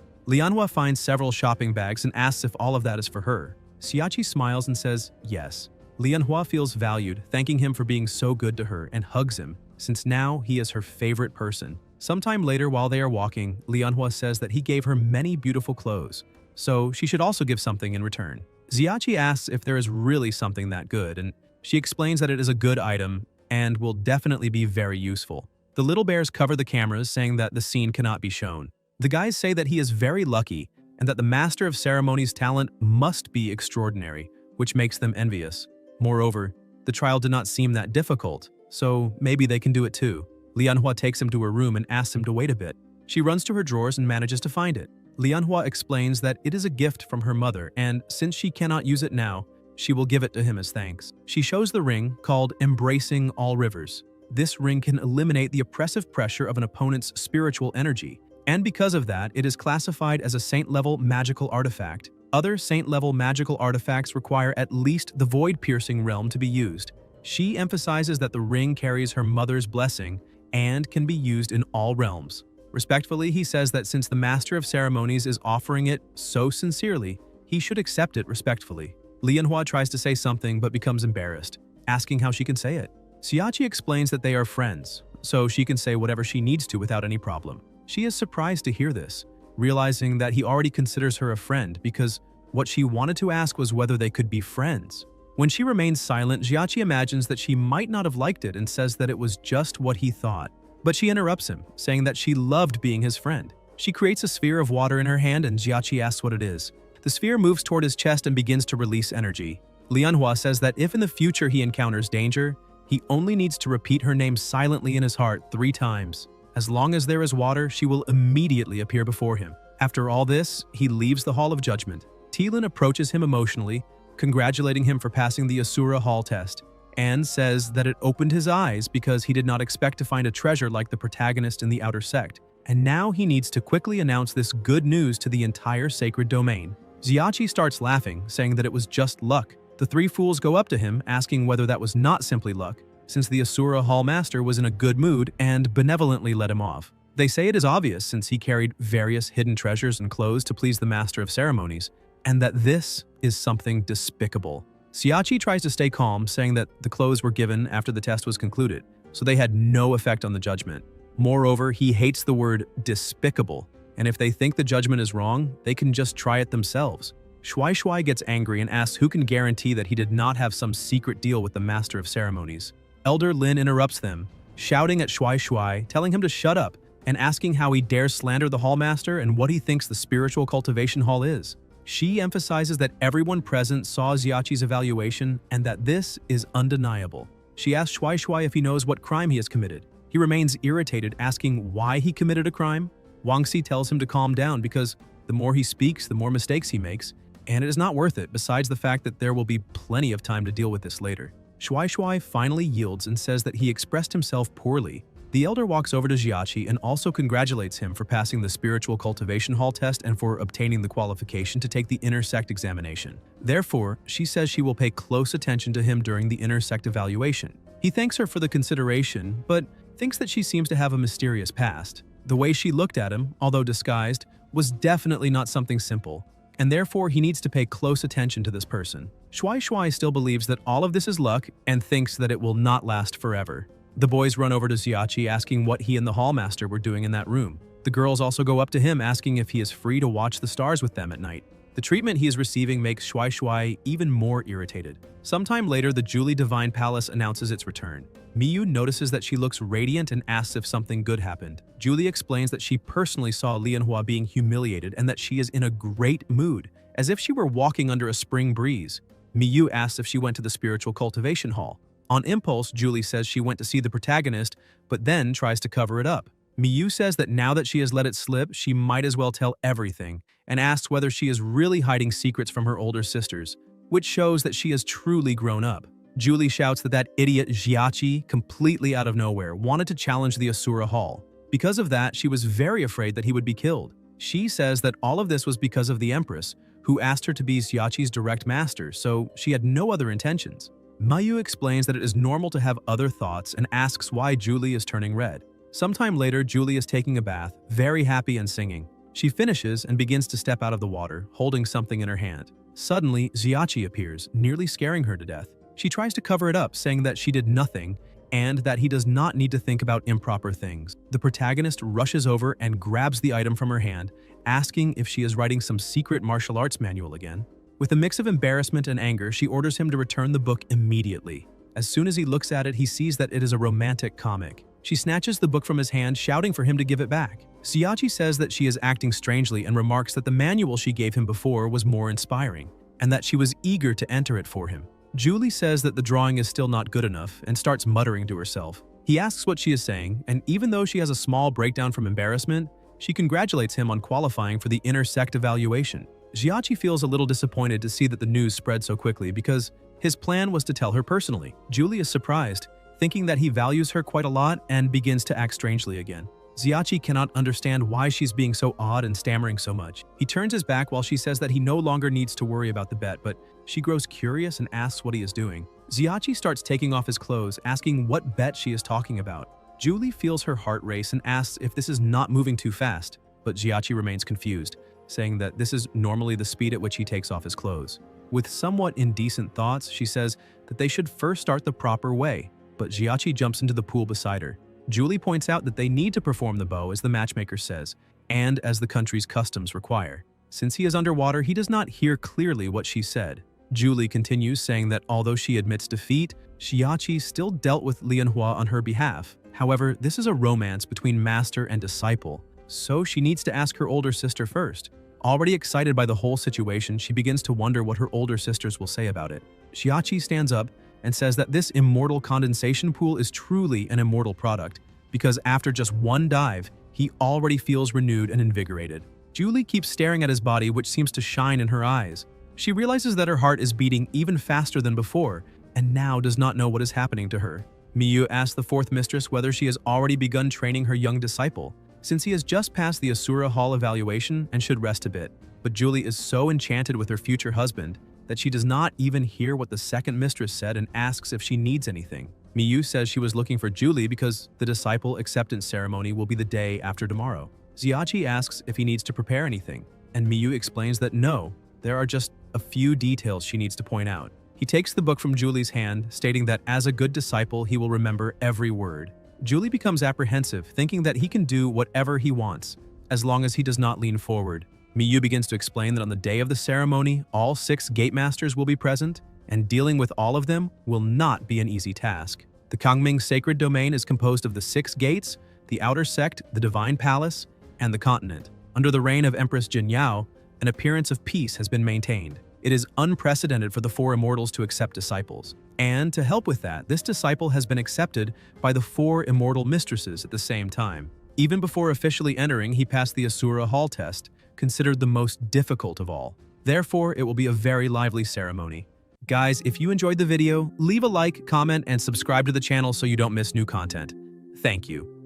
Lianhua finds several shopping bags and asks if all of that is for her. Xiachi smiles and says yes. Lianhua feels valued, thanking him for being so good to her, and hugs him, since now he is her favorite person. Sometime later while they are walking, Lianhua says that he gave her many beautiful clothes, so she should also give something in return. Xiachi asks if there is really something that good, and she explains that it is a good item and will definitely be very useful. The little bears cover the cameras, saying that the scene cannot be shown. The guys say that he is very lucky and that the Master of Ceremonies' talent must be extraordinary, which makes them envious. Moreover, the trial did not seem that difficult, so maybe they can do it too. Lianhua takes him to her room and asks him to wait a bit. She runs to her drawers and manages to find it. Lianhua explains that it is a gift from her mother, and since she cannot use it now, she will give it to him as thanks. She shows the ring, called Embracing All Rivers. This ring can eliminate the oppressive pressure of an opponent's spiritual energy, and because of that, it is classified as a saint-level magical artifact. Other saint-level magical artifacts require at least the void-piercing realm to be used. She emphasizes that the ring carries her mother's blessing and can be used in all realms. Respectfully, he says that since the Master of Ceremonies is offering it so sincerely, he should accept it respectfully. Lianhua tries to say something but becomes embarrassed, asking how she can say it. Xiachi explains that they are friends, so she can say whatever she needs to without any problem. She is surprised to hear this, realizing that he already considers her a friend because what she wanted to ask was whether they could be friends. When she remains silent, Xiachi imagines that she might not have liked it and says that it was just what he thought. But she interrupts him, saying that she loved being his friend. She creates a sphere of water in her hand and Xiachi asks what it is. The sphere moves toward his chest and begins to release energy. Lianhua says that if in the future he encounters danger, he only needs to repeat her name silently in his heart 3 times. As long as there is water, she will immediately appear before him. After all this, he leaves the Hall of Judgment. Tilin approaches him emotionally, congratulating him for passing the Asura Hall test, and says that it opened his eyes because he did not expect to find a treasure like the protagonist in the outer sect, and now he needs to quickly announce this good news to the entire sacred domain. Xiachi starts laughing, saying that it was just luck. The 3 fools go up to him, asking whether that was not simply luck, since the Asura Hall Master was in a good mood and benevolently let him off. They say it is obvious since he carried various hidden treasures and clothes to please the Master of Ceremonies, and that this is something despicable. Xiachi tries to stay calm, saying that the clothes were given after the test was concluded, so they had no effect on the judgment. Moreover, he hates the word despicable, and if they think the judgment is wrong, they can just try it themselves. Shuai gets angry and asks who can guarantee that he did not have some secret deal with the Master of Ceremonies. Elder Lin interrupts them, shouting at Shuai, telling him to shut up, and asking how he dares slander the Hallmaster and what he thinks the spiritual cultivation hall is. She emphasizes that everyone present saw Xiachi's evaluation and that this is undeniable. She asks Shuai if he knows what crime he has committed. He remains irritated, asking why he committed a crime. Wangxi tells him to calm down because the more he speaks, the more mistakes he makes, and it is not worth it, besides the fact that there will be plenty of time to deal with this later. Shuai finally yields and says that he expressed himself poorly. The elder walks over to Xiachi and also congratulates him for passing the Spiritual Cultivation Hall test and for obtaining the qualification to take the Inner Sect examination. Therefore, she says she will pay close attention to him during the Inner Sect evaluation. He thanks her for the consideration, but thinks that she seems to have a mysterious past. The way she looked at him, although disguised, was definitely not something simple, and therefore he needs to pay close attention to this person. Shuai still believes that all of this is luck and thinks that it will not last forever. The boys run over to Xiachi asking what he and the Hallmaster were doing in that room. The girls also go up to him asking if he is free to watch the stars with them at night. The treatment he is receiving makes Shuai even more irritated. Sometime later, the Julie Divine Palace announces its return. Miyu notices that she looks radiant and asks if something good happened. Julie explains that she personally saw Lianhua being humiliated and that she is in a great mood, as if she were walking under a spring breeze. Miyu asks if she went to the spiritual cultivation hall. On impulse, Julie says she went to see the protagonist, but then tries to cover it up. Miyu says that now that she has let it slip, she might as well tell everything, and asks whether she is really hiding secrets from her older sisters, which shows that she has truly grown up. Julie shouts that idiot Xiachi, completely out of nowhere, wanted to challenge the Asura Hall. Because of that, she was very afraid that he would be killed. She says that all of this was because of the Empress, who asked her to be Xiachi's direct master, so she had no other intentions. Miyu explains that it is normal to have other thoughts and asks why Julie is turning red. Sometime later, Julie is taking a bath, very happy and singing. She finishes and begins to step out of the water, holding something in her hand. Suddenly, Xiachi appears, nearly scaring her to death. She tries to cover it up, saying that she did nothing and that he does not need to think about improper things. The protagonist rushes over and grabs the item from her hand, asking if she is writing some secret martial arts manual again. With a mix of embarrassment and anger, she orders him to return the book immediately. As soon as he looks at it, he sees that it is a romantic comic. She snatches the book from his hand, shouting for him to give it back. Xiachi says that she is acting strangely and remarks that the manual she gave him before was more inspiring, and that she was eager to enter it for him. Julie says that the drawing is still not good enough and starts muttering to herself. He asks what she is saying, and even though she has a small breakdown from embarrassment, she congratulates him on qualifying for the inner sect evaluation. Xiachi feels a little disappointed to see that the news spread so quickly because his plan was to tell her personally. Julie is surprised, thinking that he values her quite a lot, and begins to act strangely again. Xiachi cannot understand why she's being so odd and stammering so much. He turns his back while she says that he no longer needs to worry about the bet, but she grows curious and asks what he is doing. Xiachi starts taking off his clothes, asking what bet she is talking about. Julie feels her heart race and asks if this is not moving too fast, but Xiachi remains confused, saying that this is normally the speed at which he takes off his clothes. With somewhat indecent thoughts, she says that they should first start the proper way, but Xiachi jumps into the pool beside her. Julie points out that they need to perform the bow as the matchmaker says, and as the country's customs require. Since he is underwater, he does not hear clearly what she said. Julie continues, saying that although she admits defeat, Xiachi still dealt with Lianhua on her behalf. However, this is a romance between master and disciple, so she needs to ask her older sister first. Already excited by the whole situation, she begins to wonder what her older sisters will say about it. Xiachi stands up and says that this immortal condensation pool is truly an immortal product, because after just one dive, he already feels renewed and invigorated. Julie keeps staring at his body, which seems to shine in her eyes. She realizes that her heart is beating even faster than before, and now does not know what is happening to her. Miyu asks the fourth mistress whether she has already begun training her young disciple, since he has just passed the Asura Hall evaluation and should rest a bit. But Julie is so enchanted with her future husband that she does not even hear what the second mistress said and asks if she needs anything. Miyu says she was looking for Julie because the disciple acceptance ceremony will be the day after tomorrow. Xiachi asks if he needs to prepare anything, and Miyu explains that no, there are just a few details she needs to point out. He takes the book from Julie's hand, stating that as a good disciple, he will remember every word. Julie becomes apprehensive, thinking that he can do whatever he wants, as long as he does not lean forward. Miyu begins to explain that on the day of the ceremony, all 6 gate masters will be present, and dealing with all of them will not be an easy task. The Kangming sacred domain is composed of the 6 gates, the outer sect, the divine palace, and the continent. Under the reign of Empress Jinyao, an appearance of peace has been maintained. It is unprecedented for the 4 immortals to accept disciples. And to help with that, this disciple has been accepted by the 4 immortal mistresses at the same time. Even before officially entering, he passed the Asura Hall test, considered the most difficult of all. Therefore, it will be a very lively ceremony. Guys, if you enjoyed the video, leave a like, comment, and subscribe to the channel so you don't miss new content. Thank you.